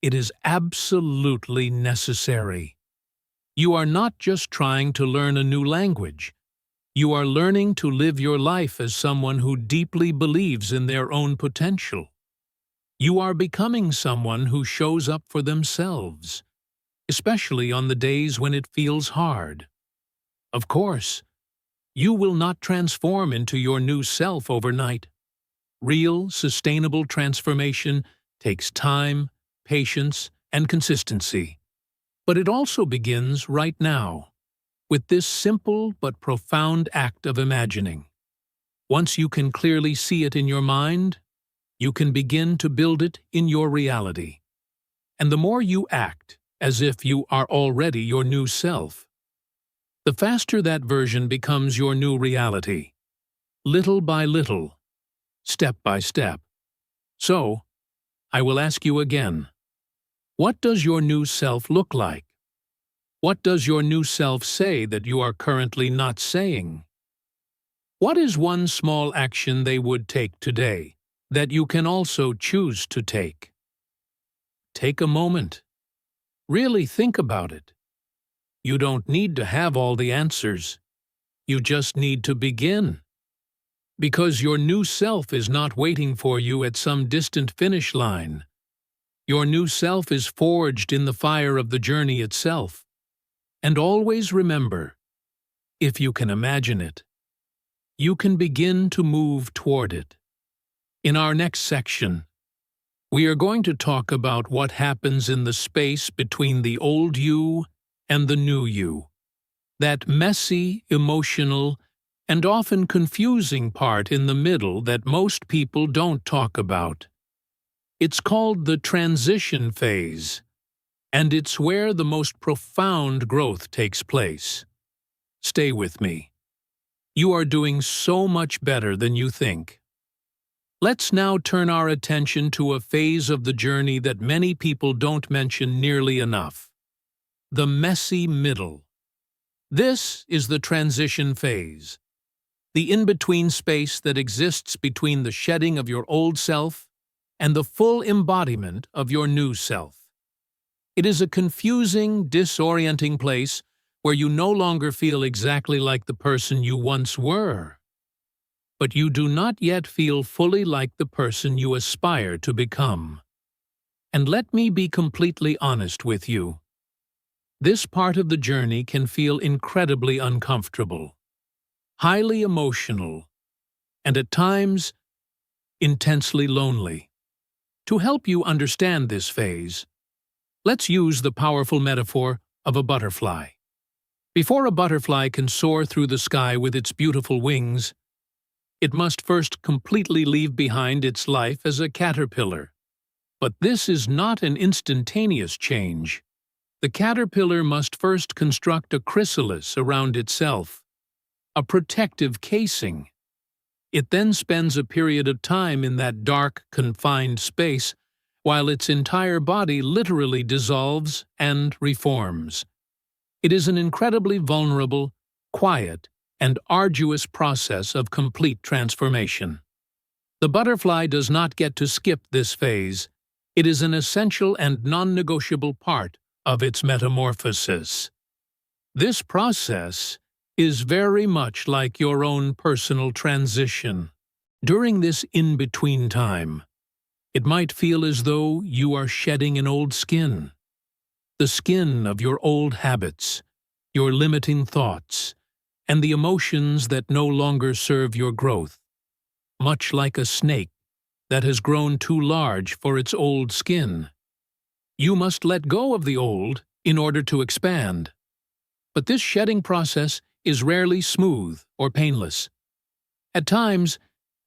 it is absolutely necessary. You are not just trying to learn a new language. You are learning to live your life as someone who deeply believes in their own potential. You are becoming someone who shows up for themselves, especially on the days when it feels hard. Of course, you will not transform into your new self overnight. Real, sustainable transformation takes time, patience, and consistency. But it also begins right now, with this simple but profound act of imagining. Once you can clearly see it in your mind, you can begin to build it in your reality. And the more you act as if you are already your new self, the faster that version becomes your new reality, little by little, step by step. So, I will ask you again, what does your new self look like? What does your new self say that you are currently not saying? What is one small action they would take today that you can also choose to take? Take a moment. Really think about it. You don't need to have all the answers. You just need to begin. Because your new self is not waiting for you at some distant finish line. Your new self is forged in the fire of the journey itself. And always remember, if you can imagine it, you can begin to move toward it. In our next section, we are going to talk about what happens in the space between the old you and the new you. That messy, emotional, and often confusing part in the middle that most people don't talk about. It's called the transition phase. And it's where the most profound growth takes place. Stay with me. You are doing so much better than you think. Let's now turn our attention to a phase of the journey that many people don't mention nearly enough. The messy middle. This is the transition phase. The in-between space that exists between the shedding of your old self and the full embodiment of your new self. It is a confusing, disorienting place where you no longer feel exactly like the person you once were. But you do not yet feel fully like the person you aspire to become. And let me be completely honest with you. This part of the journey can feel incredibly uncomfortable, highly emotional, and at times, intensely lonely. To help you understand this phase, let's use the powerful metaphor of a butterfly. Before a butterfly can soar through the sky with its beautiful wings, it must first completely leave behind its life as a caterpillar. But this is not an instantaneous change. The caterpillar must first construct a chrysalis around itself, a protective casing. It then spends a period of time in that dark, confined space while its entire body literally dissolves and reforms. It is an incredibly vulnerable, quiet, and arduous process of complete transformation. The butterfly does not get to skip this phase. It is an essential and non-negotiable part of its metamorphosis. This process is very much like your own personal transition. During this in-between time, it might feel as though you are shedding an old skin. The skin of your old habits, your limiting thoughts, and the emotions that no longer serve your growth. Much like a snake that has grown too large for its old skin. You must let go of the old in order to expand. But this shedding process is rarely smooth or painless. At times,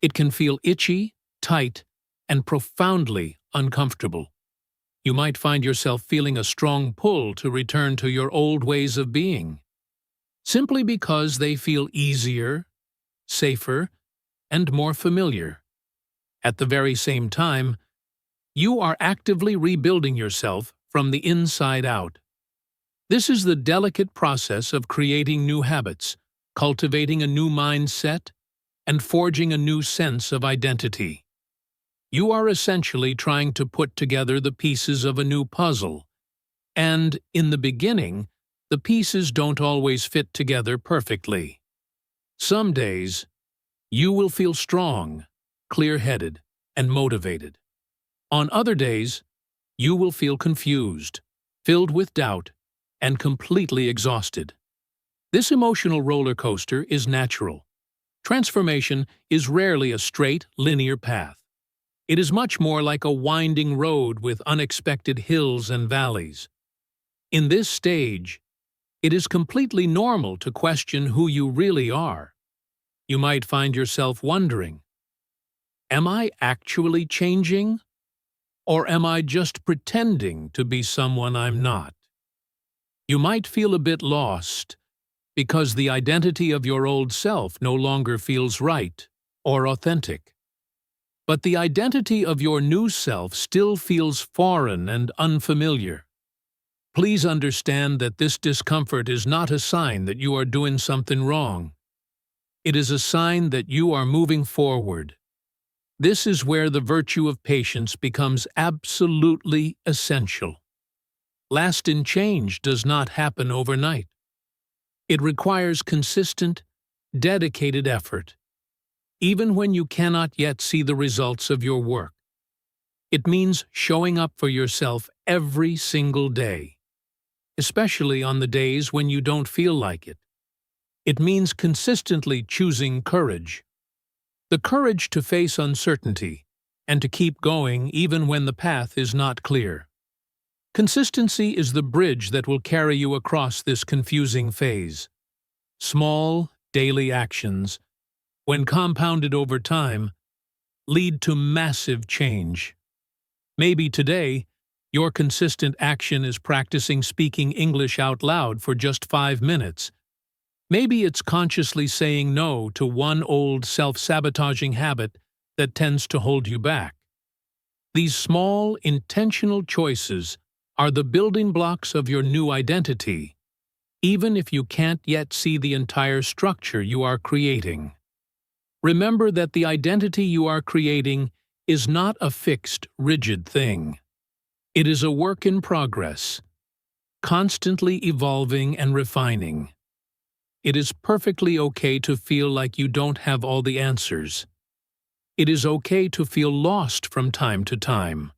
it can feel itchy, tight, and profoundly uncomfortable. You might find yourself feeling a strong pull to return to your old ways of being, simply because they feel easier, safer, and more familiar. At the very same time, you are actively rebuilding yourself from the inside out. This is the delicate process of creating new habits, cultivating a new mindset, and forging a new sense of identity. You are essentially trying to put together the pieces of a new puzzle, and, in the beginning, the pieces don't always fit together perfectly. Some days, you will feel strong, clear-headed, and motivated. On other days, you will feel confused, filled with doubt, and completely exhausted. This emotional roller coaster is natural. Transformation is rarely a straight, linear path. It is much more like a winding road with unexpected hills and valleys. In this stage, it is completely normal to question who you really are. You might find yourself wondering, am I actually changing? Or am I just pretending to be someone I'm not? You might feel a bit lost because the identity of your old self no longer feels right or authentic. But the identity of your new self still feels foreign and unfamiliar. Please understand that this discomfort is not a sign that you are doing something wrong. It is a sign that you are moving forward. This is where the virtue of patience becomes absolutely essential. Lasting change does not happen overnight. It requires consistent, dedicated effort, even when you cannot yet see the results of your work. It means showing up for yourself every single day, especially on the days when you don't feel like it. It means consistently choosing courage. The courage to face uncertainty and to keep going even when the path is not clear. Consistency is the bridge that will carry you across this confusing phase. Small, daily actions, when compounded over time, lead to massive change. Maybe today, your consistent action is practicing speaking English out loud for just 5 minutes. Maybe it's consciously saying no to one old self-sabotaging habit that tends to hold you back. These small, intentional choices are the building blocks of your new identity, even if you can't yet see the entire structure you are creating. Remember that the identity you are creating is not a fixed, rigid thing. It is a work in progress, constantly evolving and refining. It is perfectly okay to feel like you don't have all the answers. It is okay to feel lost from time to time.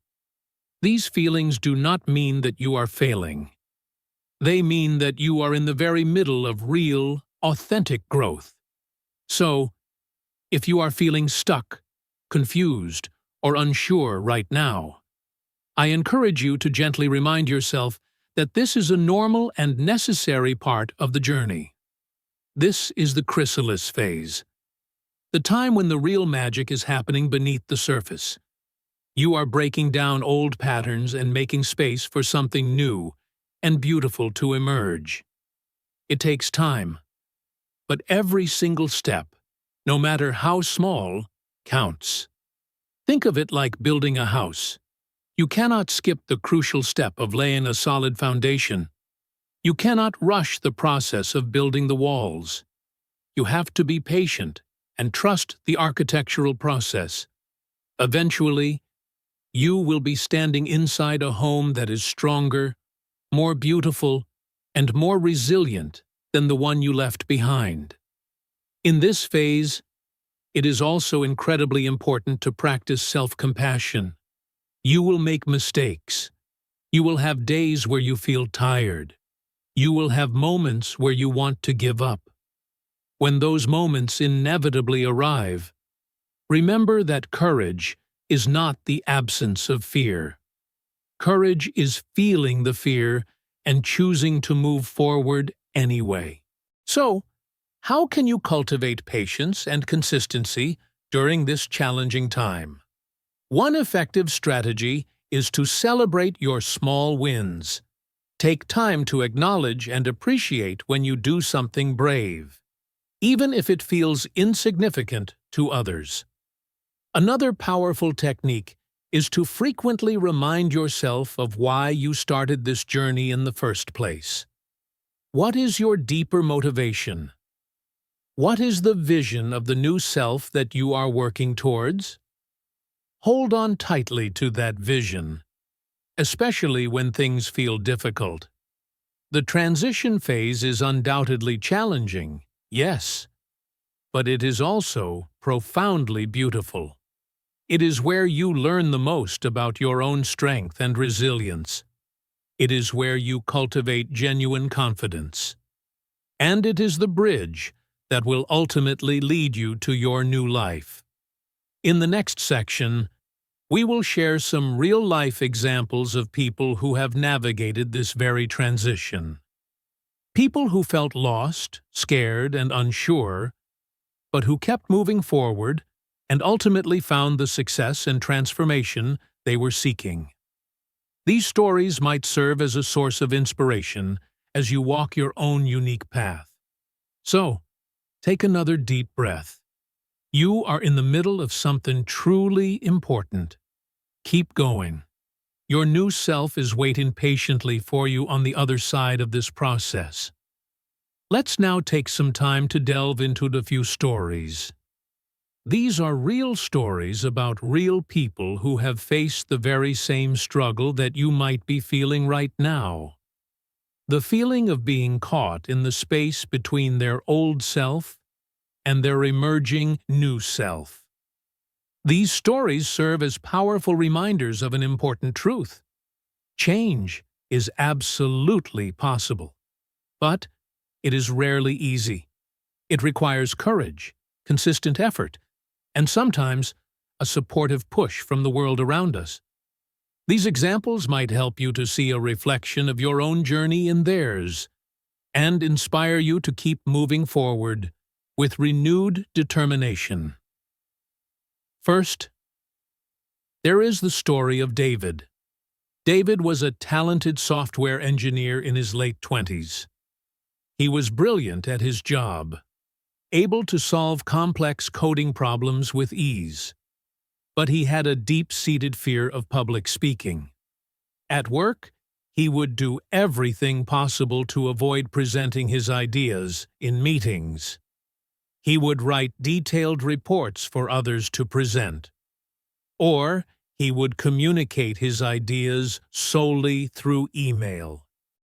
These feelings do not mean that you are failing. They mean that you are in the very middle of real, authentic growth. So, if you are feeling stuck, confused, or unsure right now, I encourage you to gently remind yourself that this is a normal and necessary part of the journey. This is the chrysalis phase, the time when the real magic is happening beneath the surface. You are breaking down old patterns and making space for something new and beautiful to emerge. It takes time, but every single step, no matter how small, counts. Think of it like building a house. You cannot skip the crucial step of laying a solid foundation. You cannot rush the process of building the walls. You have to be patient and trust the architectural process. Eventually, you will be standing inside a home that is stronger, more beautiful, and more resilient than the one you left behind. In this phase, it is also incredibly important to practice self-compassion. You will make mistakes. You will have days where you feel tired. You will have moments where you want to give up. When those moments inevitably arrive, remember that courage is not the absence of fear. Courage is feeling the fear and choosing to move forward anyway. So, how can you cultivate patience and consistency during this challenging time? One effective strategy is to celebrate your small wins. Take time to acknowledge and appreciate when you do something brave, even if it feels insignificant to others. Another powerful technique is to frequently remind yourself of why you started this journey in the first place. What is your deeper motivation? What is the vision of the new self that you are working towards? Hold on tightly to that vision, especially when things feel difficult. The transition phase is undoubtedly challenging, yes, but it is also profoundly beautiful. It is where you learn the most about your own strength and resilience. It is where you cultivate genuine confidence. And it is the bridge that will ultimately lead you to your new life. In the next section, we will share some real-life examples of people who have navigated this very transition. People who felt lost, scared, and unsure, but who kept moving forward and ultimately found the success and transformation they were seeking. These stories might serve as a source of inspiration as you walk your own unique path. So, take another deep breath. You are in the middle of something truly important. Keep going. Your new self is waiting patiently for you on the other side of this process. Let's now take some time to delve into the few stories. These are real stories about real people who have faced the very same struggle that you might be feeling right now. The feeling of being caught in the space between their old self and their emerging new self. These stories serve as powerful reminders of an important truth. Change is absolutely possible, but it is rarely easy. It requires courage, consistent effort, and sometimes a supportive push from the world around us. These examples might help you to see a reflection of your own journey in theirs and inspire you to keep moving forward with renewed determination. First, there is the story of David. David was a talented software engineer in his late 20s. He was brilliant at his job, able to solve complex coding problems with ease. But he had a deep-seated fear of public speaking. At work, he would do everything possible to avoid presenting his ideas in meetings. He would write detailed reports for others to present. Or he would communicate his ideas solely through email.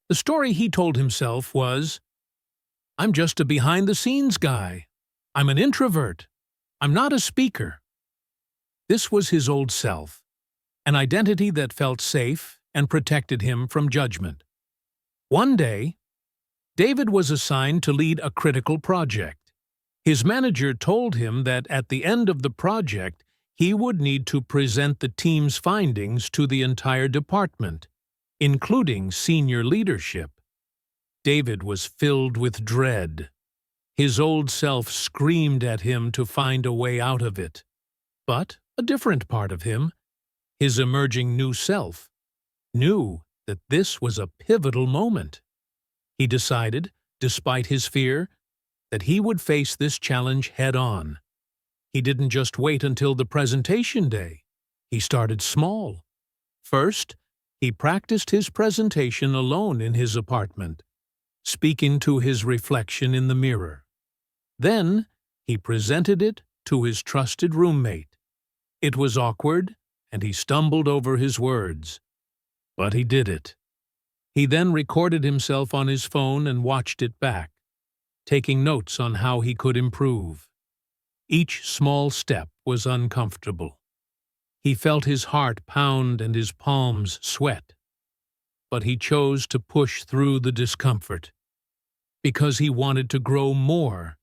The story he told himself was, "I'm just a behind-the-scenes guy. I'm an introvert. I'm not a speaker." This was his old self, an identity that felt safe and protected him from judgment. One day, David was assigned to lead a critical project. His manager told him that at the end of the project, he would need to present the team's findings to the entire department, including senior leadership. David was filled with dread. His old self screamed at him to find a way out of it. But a different part of him, his emerging new self, knew that this was a pivotal moment. He decided, despite his fear, that he would face this challenge head-on. He didn't just wait until the presentation day. He started small. First, he practiced his presentation alone in his apartment, speaking to his reflection in the mirror. Then, he presented it to his trusted roommate. It was awkward, and he stumbled over his words. But he did it. He then recorded himself on his phone and watched it back, taking notes on how he could improve. Each small step was uncomfortable. He felt his heart pound and his palms sweat. But he chose to push through the discomfort, because he wanted to grow more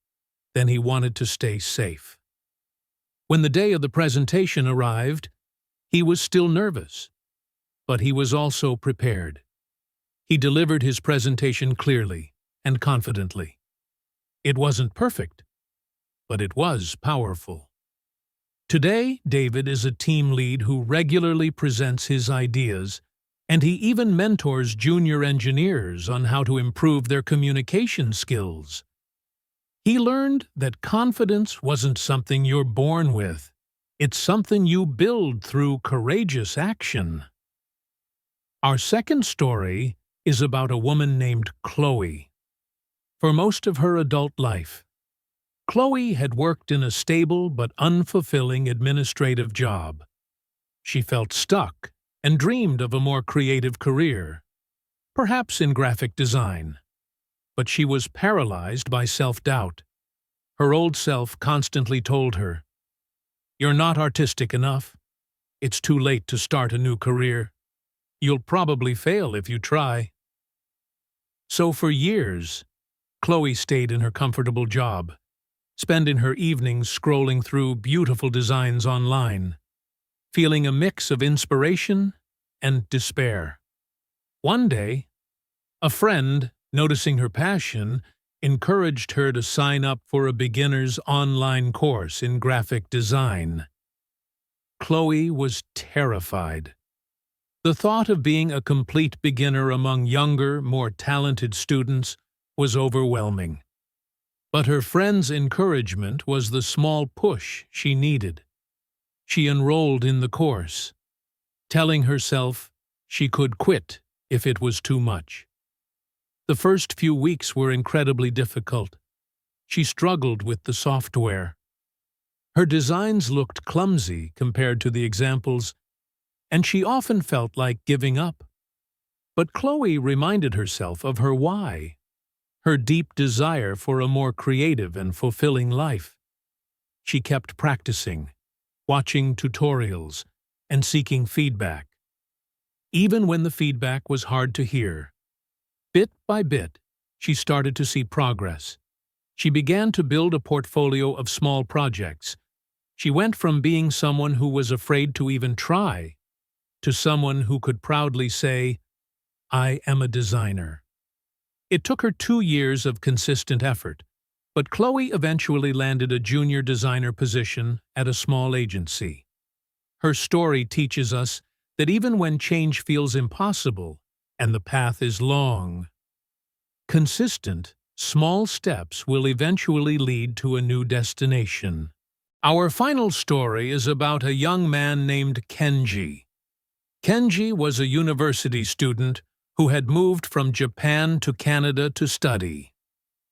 than he wanted to stay safe. When the day of the presentation arrived, he was still nervous, but he was also prepared. He delivered his presentation clearly and confidently. It wasn't perfect, but it was powerful. Today, David is a team lead who regularly presents his ideas, and he even mentors junior engineers on how to improve their communication skills. He learned that confidence wasn't something you're born with. It's something you build through courageous action. Our second story is about a woman named Chloe. For most of her adult life, Chloe had worked in a stable but unfulfilling administrative job. She felt stuck and dreamed of a more creative career, perhaps in graphic design. But she was paralyzed by self-doubt. Her old self constantly told her, "You're not artistic enough. It's too late to start a new career. You'll probably fail if you try." So for years, Chloe stayed in her comfortable job, spending her evenings scrolling through beautiful designs online, feeling a mix of inspiration and despair. One day, a friend, noticing her passion, encouraged her to sign up for a beginner's online course in graphic design. Chloe was terrified. The thought of being a complete beginner among younger, more talented students was overwhelming. But her friend's encouragement was the small push she needed. She enrolled in the course, telling herself she could quit if it was too much. The first few weeks were incredibly difficult. She struggled with the software. Her designs looked clumsy compared to the examples, and she often felt like giving up. But Chloe reminded herself of her why, her deep desire for a more creative and fulfilling life. She kept practicing, watching tutorials, and seeking feedback. Even when the feedback was hard to hear, bit by bit, she started to see progress. She began to build a portfolio of small projects. She went from being someone who was afraid to even try to someone who could proudly say, "I am a designer." It took her 2 years of consistent effort, but Chloe eventually landed a junior designer position at a small agency. Her story teaches us that even when change feels impossible and the path is long, consistent, small steps will eventually lead to a new destination. Our final story is about a young man named Kenji. Kenji was a university student who had moved from Japan to Canada to study.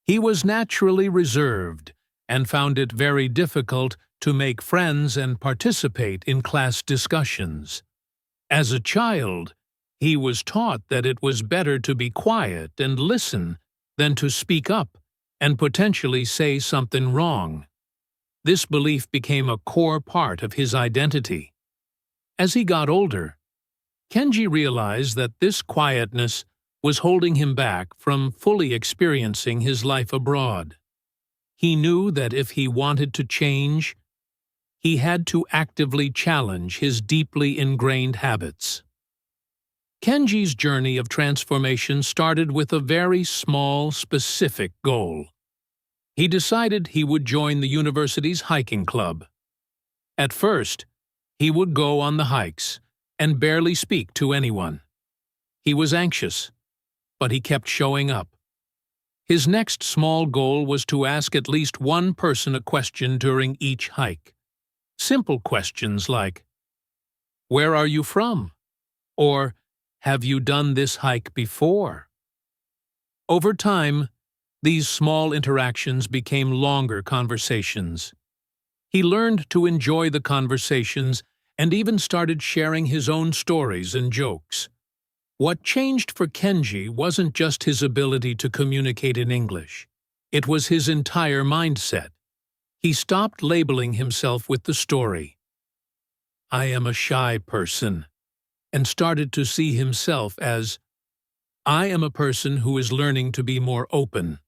He was naturally reserved and found it very difficult to make friends and participate in class discussions. As a child, he was taught that it was better to be quiet and listen than to speak up and potentially say something wrong. This belief became a core part of his identity. As he got older, Kenji realized that this quietness was holding him back from fully experiencing his life abroad. He knew that if he wanted to change, he had to actively challenge his deeply ingrained habits. Kenji's journey of transformation started with a very small, specific goal. He decided he would join the university's hiking club. At first, he would go on the hikes and barely speak to anyone. He was anxious, but he kept showing up. His next small goal was to ask at least one person a question during each hike. Simple questions like, "Where are you from?" or "Have you done this hike before?" Over time, these small interactions became longer conversations. He learned to enjoy the conversations and even started sharing his own stories and jokes. What changed for Kenji wasn't just his ability to communicate in English. It was his entire mindset. He stopped labeling himself with the story, "I am a shy person," and started to see himself as, "I am a person who is learning to be more open."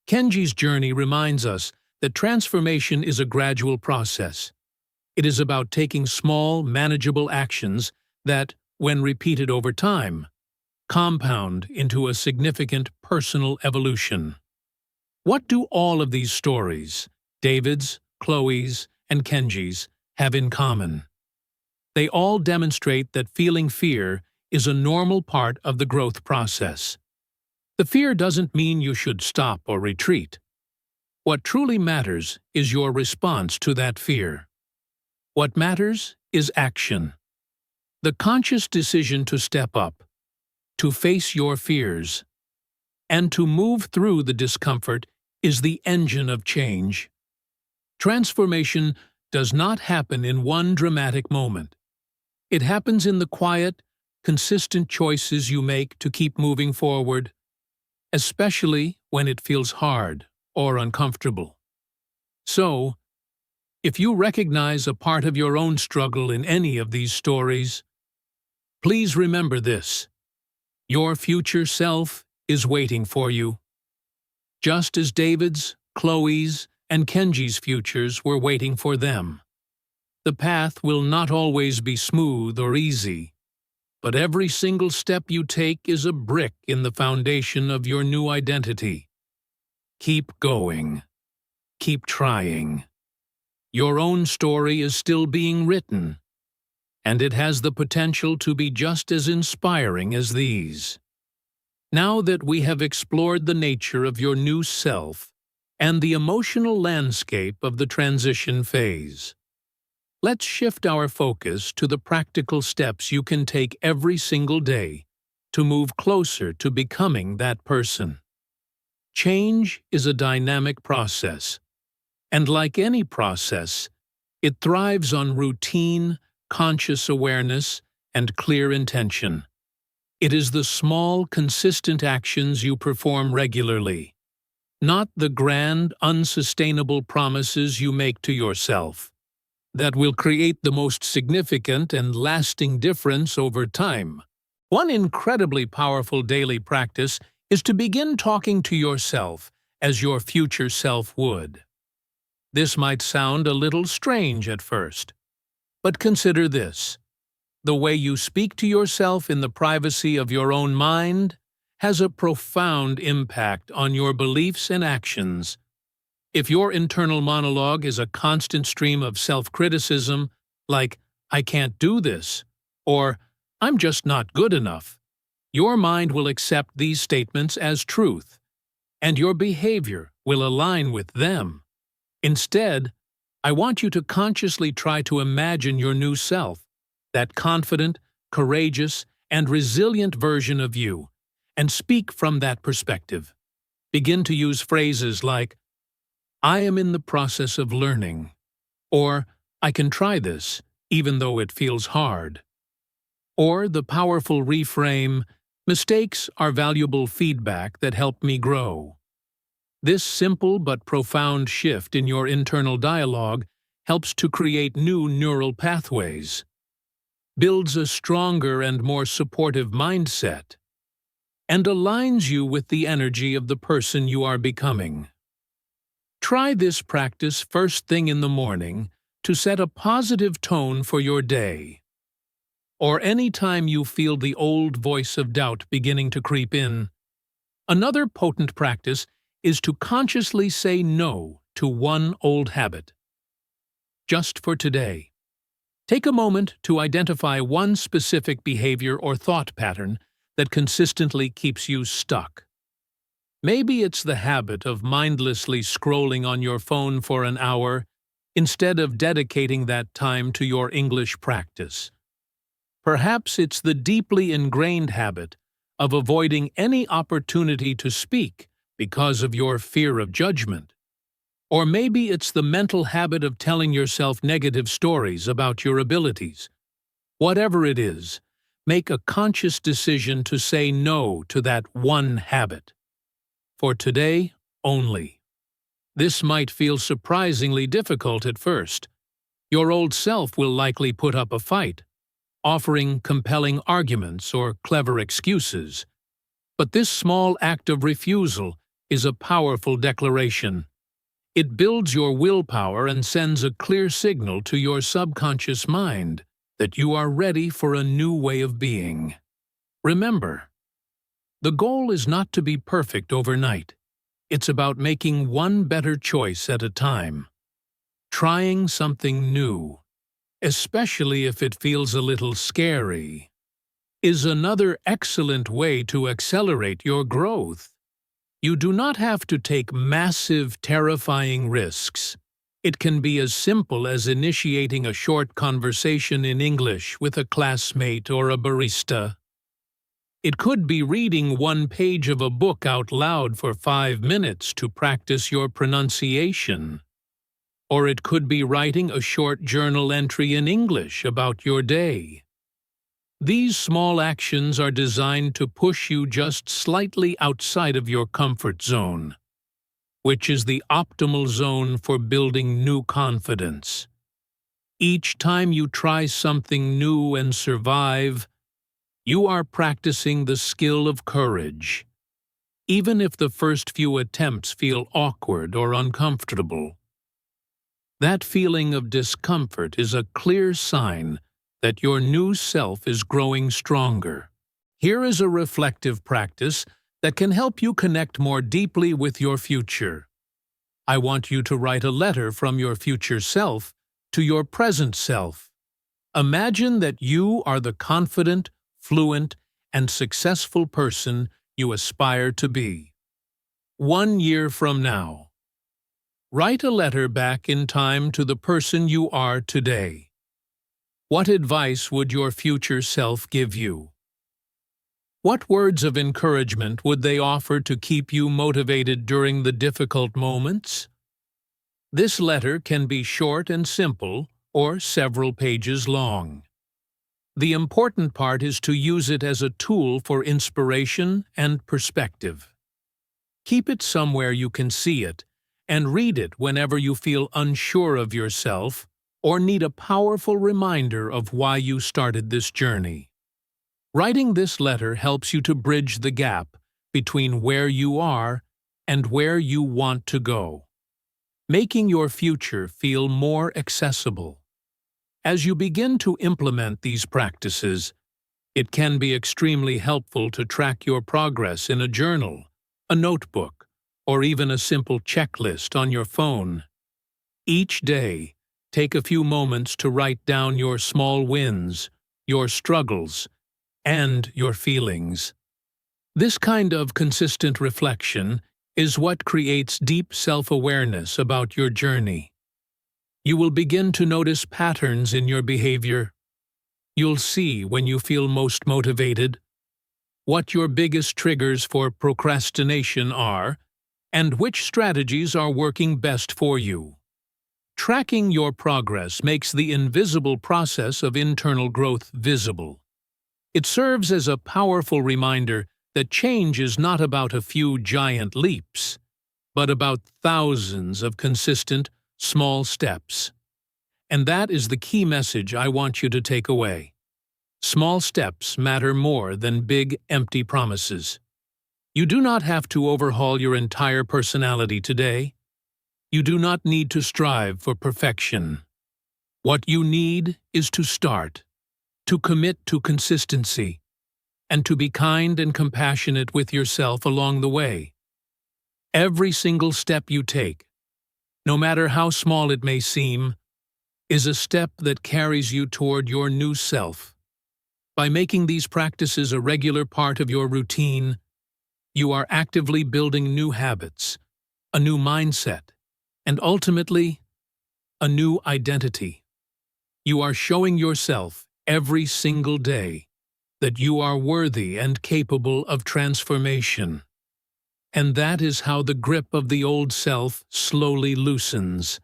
Kenji's journey reminds us that transformation is a gradual process. It is about taking small, manageable actions that, when repeated over time, compound into a significant personal evolution. What do all of these stories, David's, Chloe's, and Kenji's, have in common? They all demonstrate that feeling fear is a normal part of the growth process. The fear doesn't mean you should stop or retreat. What truly matters is your response to that fear. What matters is action. The conscious decision to step up, to face your fears, and to move through the discomfort is the engine of change. Transformation does not happen in one dramatic moment. It happens in the quiet, consistent choices you make to keep moving forward, especially when it feels hard or uncomfortable. So, if you recognize a part of your own struggle in any of these stories, please remember this: your future self is waiting for you. Just as David's, Chloe's, and Kenji's futures were waiting for them. The path will not always be smooth or easy, but every single step you take is a brick in the foundation of your new identity. Keep going. Keep trying. Your own story is still being written, and it has the potential to be just as inspiring as these. Now that we have explored the nature of your new self and the emotional landscape of the transition phase, let's shift our focus to the practical steps you can take every single day to move closer to becoming that person. Change is a dynamic process, and like any process, it thrives on routine, conscious awareness, and clear intention. It is the small, consistent actions you perform regularly, not the grand, unsustainable promises you make to yourself, that will create the most significant and lasting difference over time. One incredibly powerful daily practice is to begin talking to yourself as your future self would. This might sound a little strange at first, but consider this. The way you speak to yourself in the privacy of your own mind has a profound impact on your beliefs and actions. If your internal monologue is a constant stream of self-criticism, like, "I can't do this," or "I'm just not good enough," your mind will accept these statements as truth, and your behavior will align with them. Instead, I want you to consciously try to imagine your new self, that confident, courageous, and resilient version of you, and speak from that perspective. Begin to use phrases like, "I am in the process of learning," or "I can try this, even though it feels hard." Or the powerful reframe, "Mistakes are valuable feedback that help me grow." This simple but profound shift in your internal dialogue helps to create new neural pathways, builds a stronger and more supportive mindset, and aligns you with the energy of the person you are becoming. Try this practice first thing in the morning to set a positive tone for your day. Or any time you feel the old voice of doubt beginning to creep in. Another potent practice is to consciously say no to one old habit. Just for today. Take a moment to identify one specific behavior or thought pattern that consistently keeps you stuck. Maybe it's the habit of mindlessly scrolling on your phone for an hour instead of dedicating that time to your English practice. Perhaps it's the deeply ingrained habit of avoiding any opportunity to speak because of your fear of judgment. Or maybe it's the mental habit of telling yourself negative stories about your abilities. Whatever it is, make a conscious decision to say no to that one habit. For today only. This might feel surprisingly difficult at first. Your old self will likely put up a fight, offering compelling arguments or clever excuses. But this small act of refusal is a powerful declaration. It builds your willpower and sends a clear signal to your subconscious mind that you are ready for a new way of being. Remember, the goal is not to be perfect overnight. It's about making one better choice at a time. Trying something new, especially if it feels a little scary, is another excellent way to accelerate your growth. You do not have to take massive, terrifying risks. It can be as simple as initiating a short conversation in English with a classmate or a barista. It could be reading one page of a book out loud for 5 minutes to practice your pronunciation. Or it could be writing a short journal entry in English about your day. These small actions are designed to push you just slightly outside of your comfort zone, which is the optimal zone for building new confidence. Each time you try something new and survive, you are practicing the skill of courage, even if the first few attempts feel awkward or uncomfortable. That feeling of discomfort is a clear sign that your new self is growing stronger. Here is a reflective practice that can help you connect more deeply with your future. I want you to write a letter from your future self to your present self. Imagine that you are the confident, fluent, and successful person you aspire to be. 1 year from now, write a letter back in time to the person you are today. What advice would your future self give you? What words of encouragement would they offer to keep you motivated during the difficult moments? This letter can be short and simple, or several pages long. The important part is to use it as a tool for inspiration and perspective. Keep it somewhere you can see it, and read it whenever you feel unsure of yourself or need a powerful reminder of why you started this journey. Writing this letter helps you to bridge the gap between where you are and where you want to go, making your future feel more accessible. As you begin to implement these practices, it can be extremely helpful to track your progress in a journal, a notebook, or even a simple checklist on your phone. Each day, take a few moments to write down your small wins, your struggles, and your feelings. This kind of consistent reflection is what creates deep self-awareness about your journey. You will begin to notice patterns in your behavior. You'll see when you feel most motivated, what your biggest triggers for procrastination are, and which strategies are working best for you. Tracking your progress makes the invisible process of internal growth visible. It serves as a powerful reminder that change is not about a few giant leaps, but about thousands of consistent, small steps. And that is the key message I want you to take away. Small steps matter more than big, empty promises. You do not have to overhaul your entire personality today. You do not need to strive for perfection. What you need is to start, to commit to consistency, and to be kind and compassionate with yourself along the way. Every single step you take, no matter how small it may seem, is a step that carries you toward your new self. By making these practices a regular part of your routine, you are actively building new habits, a new mindset, and ultimately, a new identity. You are showing yourself every single day that you are worthy and capable of transformation. And that is how the grip of the old self slowly loosens,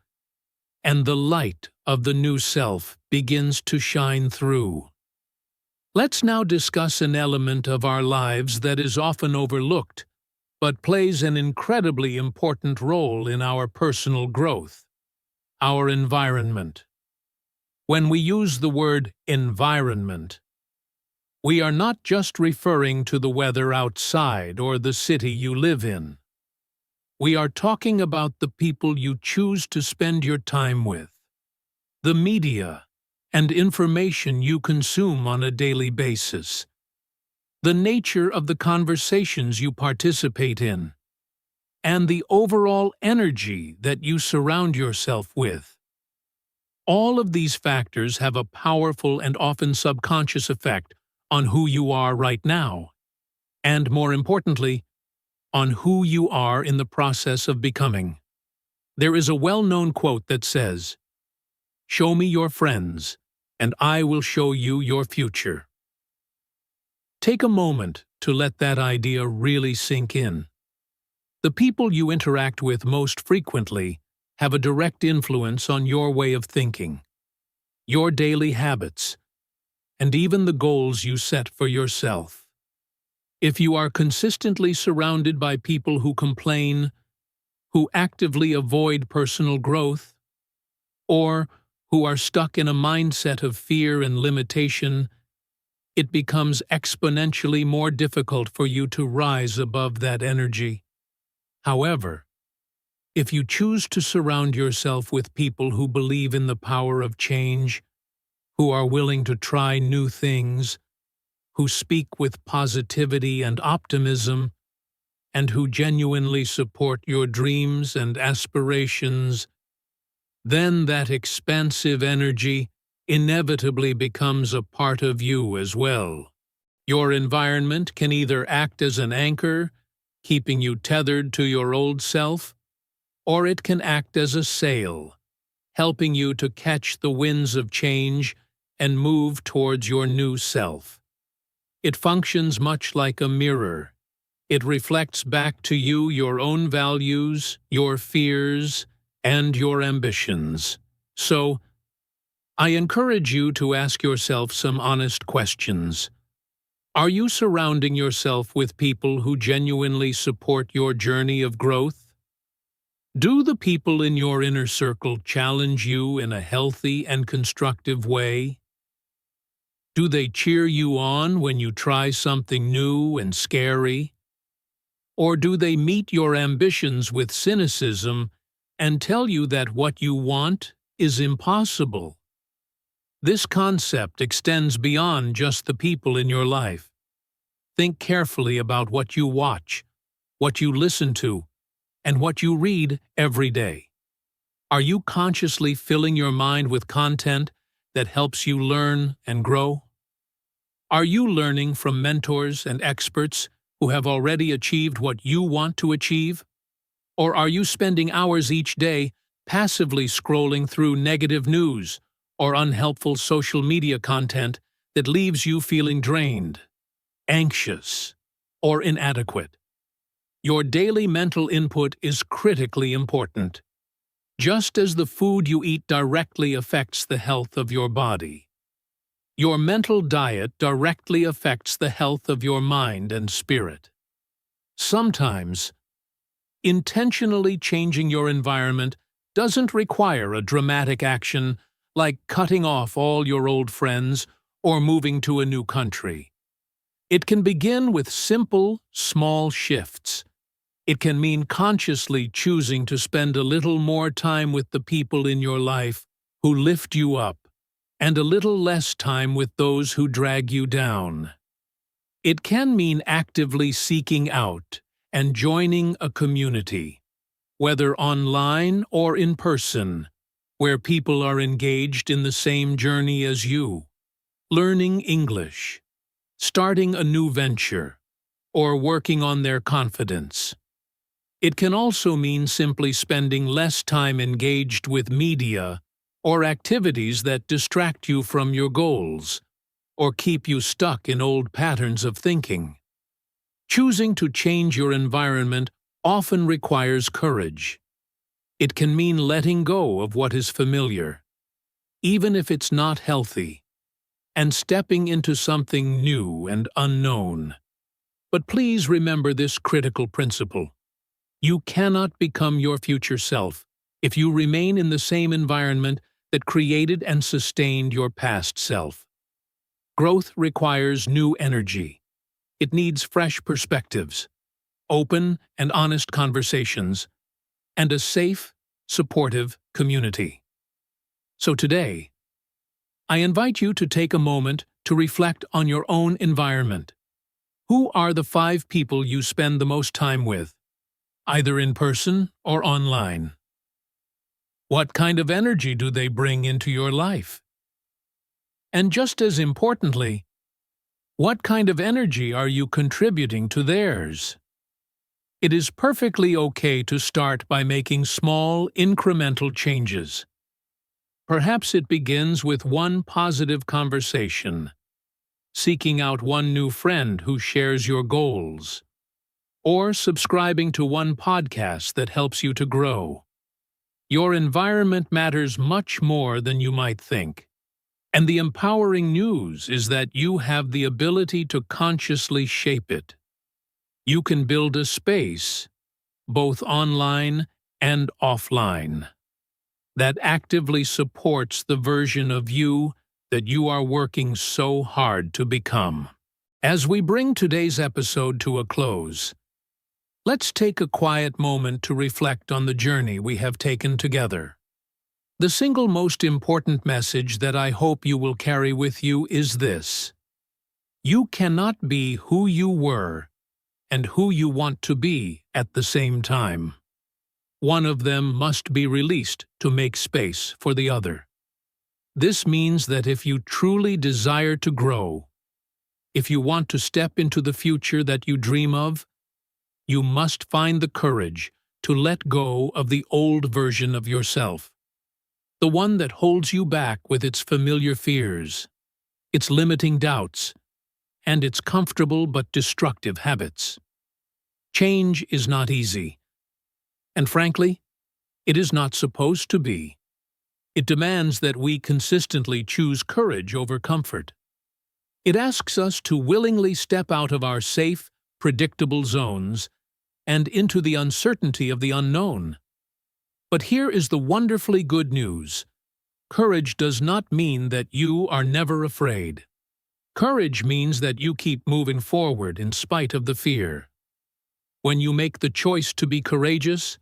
and the light of the new self begins to shine through. Let's now discuss an element of our lives that is often overlooked, but plays an incredibly important role in our personal growth: our environment. When we use the word environment, we are not just referring to the weather outside or the city you live in. We are talking about the people you choose to spend your time with, the media and information you consume on a daily basis, the nature of the conversations you participate in, and the overall energy that you surround yourself with. All of these factors have a powerful and often subconscious effect on who you are right now, and more importantly, on who you are in the process of becoming. There is a well-known quote that says, "Show me your friends, and I will show you your future." Take a moment to let that idea really sink in. The people you interact with most frequently have a direct influence on your way of thinking, your daily habits, and even the goals you set for yourself. If you are consistently surrounded by people who complain, who actively avoid personal growth, or who are stuck in a mindset of fear and limitation, it becomes exponentially more difficult for you to rise above that energy. However, if you choose to surround yourself with people who believe in the power of change, who are willing to try new things, who speak with positivity and optimism, and who genuinely support your dreams and aspirations, then that expansive energy inevitably becomes a part of you as well. Your environment can either act as an anchor, keeping you tethered to your old self, or it can act as a sail, helping you to catch the winds of change and move towards your new self. It functions much like a mirror. It reflects back to you your own values, your fears, and your ambitions. So, I encourage you to ask yourself some honest questions. Are you surrounding yourself with people who genuinely support your journey of growth? Do the people in your inner circle challenge you in a healthy and constructive way? Do they cheer you on when you try something new and scary? Or do they meet your ambitions with cynicism and tell you that what you want is impossible? This concept extends beyond just the people in your life. Think carefully about what you watch, what you listen to, and what you read every day. Are you consciously filling your mind with content that helps you learn and grow? Are you learning from mentors and experts who have already achieved what you want to achieve? Or are you spending hours each day passively scrolling through negative news or unhelpful social media content that leaves you feeling drained, anxious, or inadequate? Your daily mental input is critically important. Just as the food you eat directly affects the health of your body, your mental diet directly affects the health of your mind and spirit. Sometimes, intentionally changing your environment doesn't require a dramatic action like cutting off all your old friends or moving to a new country. It can begin with simple, small shifts. It can mean consciously choosing to spend a little more time with the people in your life who lift you up, and a little less time with those who drag you down. It can mean actively seeking out and joining a community, whether online or in person, where people are engaged in the same journey as you, learning English, starting a new venture, or working on their confidence. It can also mean simply spending less time engaged with media or activities that distract you from your goals, or keep you stuck in old patterns of thinking. Choosing to change your environment often requires courage. It can mean letting go of what is familiar, even if it's not healthy, and stepping into something new and unknown. But please remember this critical principle. You cannot become your future self if you remain in the same environment that created and sustained your past self. Growth requires new energy. It needs fresh perspectives, open and honest conversations, and a safe, supportive community. So today, I invite you to take a moment to reflect on your own environment. Who are the 5 people you spend the most time with, either in person or online? What kind of energy do they bring into your life? And just as importantly, what kind of energy are you contributing to theirs? It is perfectly okay to start by making small, incremental changes. Perhaps it begins with one positive conversation, seeking out one new friend who shares your goals, or subscribing to one podcast that helps you to grow. Your environment matters much more than you might think. And the empowering news is that you have the ability to consciously shape it. You can build a space, both online and offline, that actively supports the version of you that you are working so hard to become. As we bring today's episode to a close, let's take a quiet moment to reflect on the journey we have taken together. The single most important message that I hope you will carry with you is this: you cannot be who you were and who you want to be at the same time. One of them must be released to make space for the other. This means that if you truly desire to grow, if you want to step into the future that you dream of, you must find the courage to let go of the old version of yourself, the one that holds you back with its familiar fears, its limiting doubts, and its comfortable but destructive habits. Change is not easy, and frankly, it is not supposed to be. It demands that we consistently choose courage over comfort. It asks us to willingly step out of our safe, predictable zones and into the uncertainty of the unknown. But here is the wonderfully good news. Courage does not mean that you are never afraid. Courage means that you keep moving forward in spite of the fear. When you make the choice to be courageous,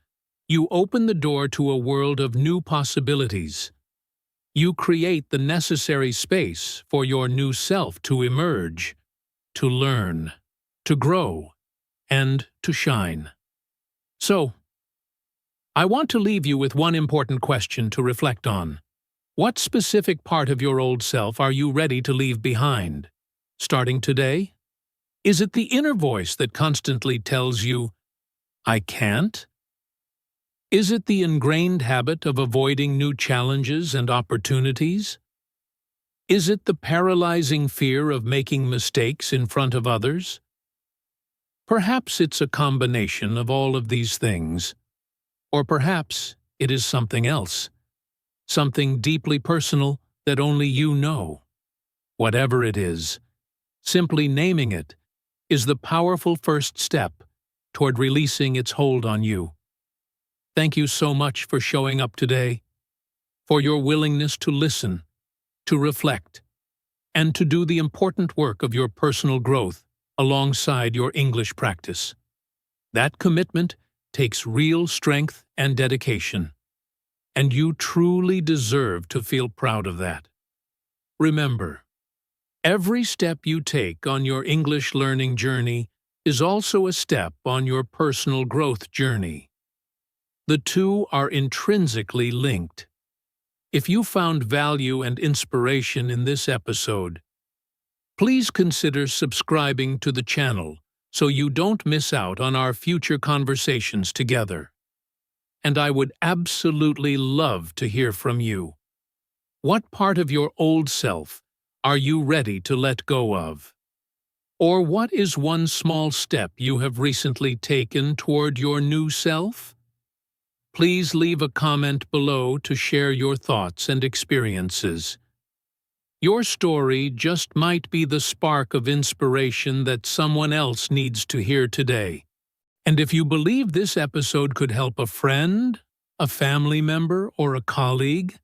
you open the door to a world of new possibilities. You create the necessary space for your new self to emerge, to learn, to grow, and to shine. So, I want to leave you with one important question to reflect on. What specific part of your old self are you ready to leave behind? Starting today? Is it the inner voice that constantly tells you, "I can't"? Is it the ingrained habit of avoiding new challenges and opportunities? Is it the paralyzing fear of making mistakes in front of others? Perhaps it's a combination of all of these things. Or perhaps it is something else, something deeply personal that only you know. Whatever it is, simply naming it is the powerful first step toward releasing its hold on you. Thank you so much for showing up today, for your willingness to listen, to reflect, and to do the important work of your personal growth alongside your English practice. That commitment takes real strength and dedication, and you truly deserve to feel proud of that. Remember, every step you take on your English learning journey is also a step on your personal growth journey. The two are intrinsically linked. If you found value and inspiration in this episode, please consider subscribing to the channel so you don't miss out on our future conversations together. And I would absolutely love to hear from you. What part of your old self are you ready to let go of? Or what is one small step you have recently taken toward your new self? Please leave a comment below to share your thoughts and experiences. Your story just might be the spark of inspiration that someone else needs to hear today. And if you believe this episode could help a friend, a family member, or a colleague,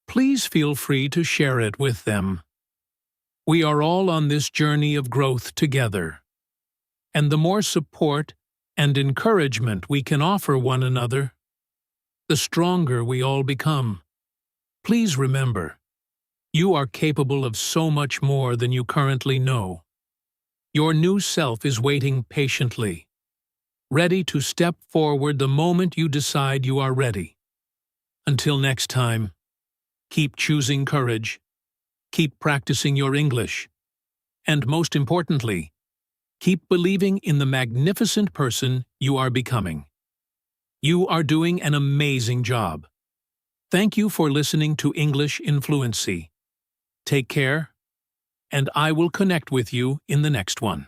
please feel free to share it with them. We are all on this journey of growth together, and the more support and encouragement we can offer one another, the stronger we all become. Please remember, you are capable of so much more than you currently know. Your new self is waiting patiently, ready to step forward the moment you decide you are ready. Until next time, keep choosing courage, keep practicing your English, and most importantly, keep believing in the magnificent person you are becoming. You are doing an amazing job. Thank you for listening to English in Fluency. Take care, and I will connect with you in the next one.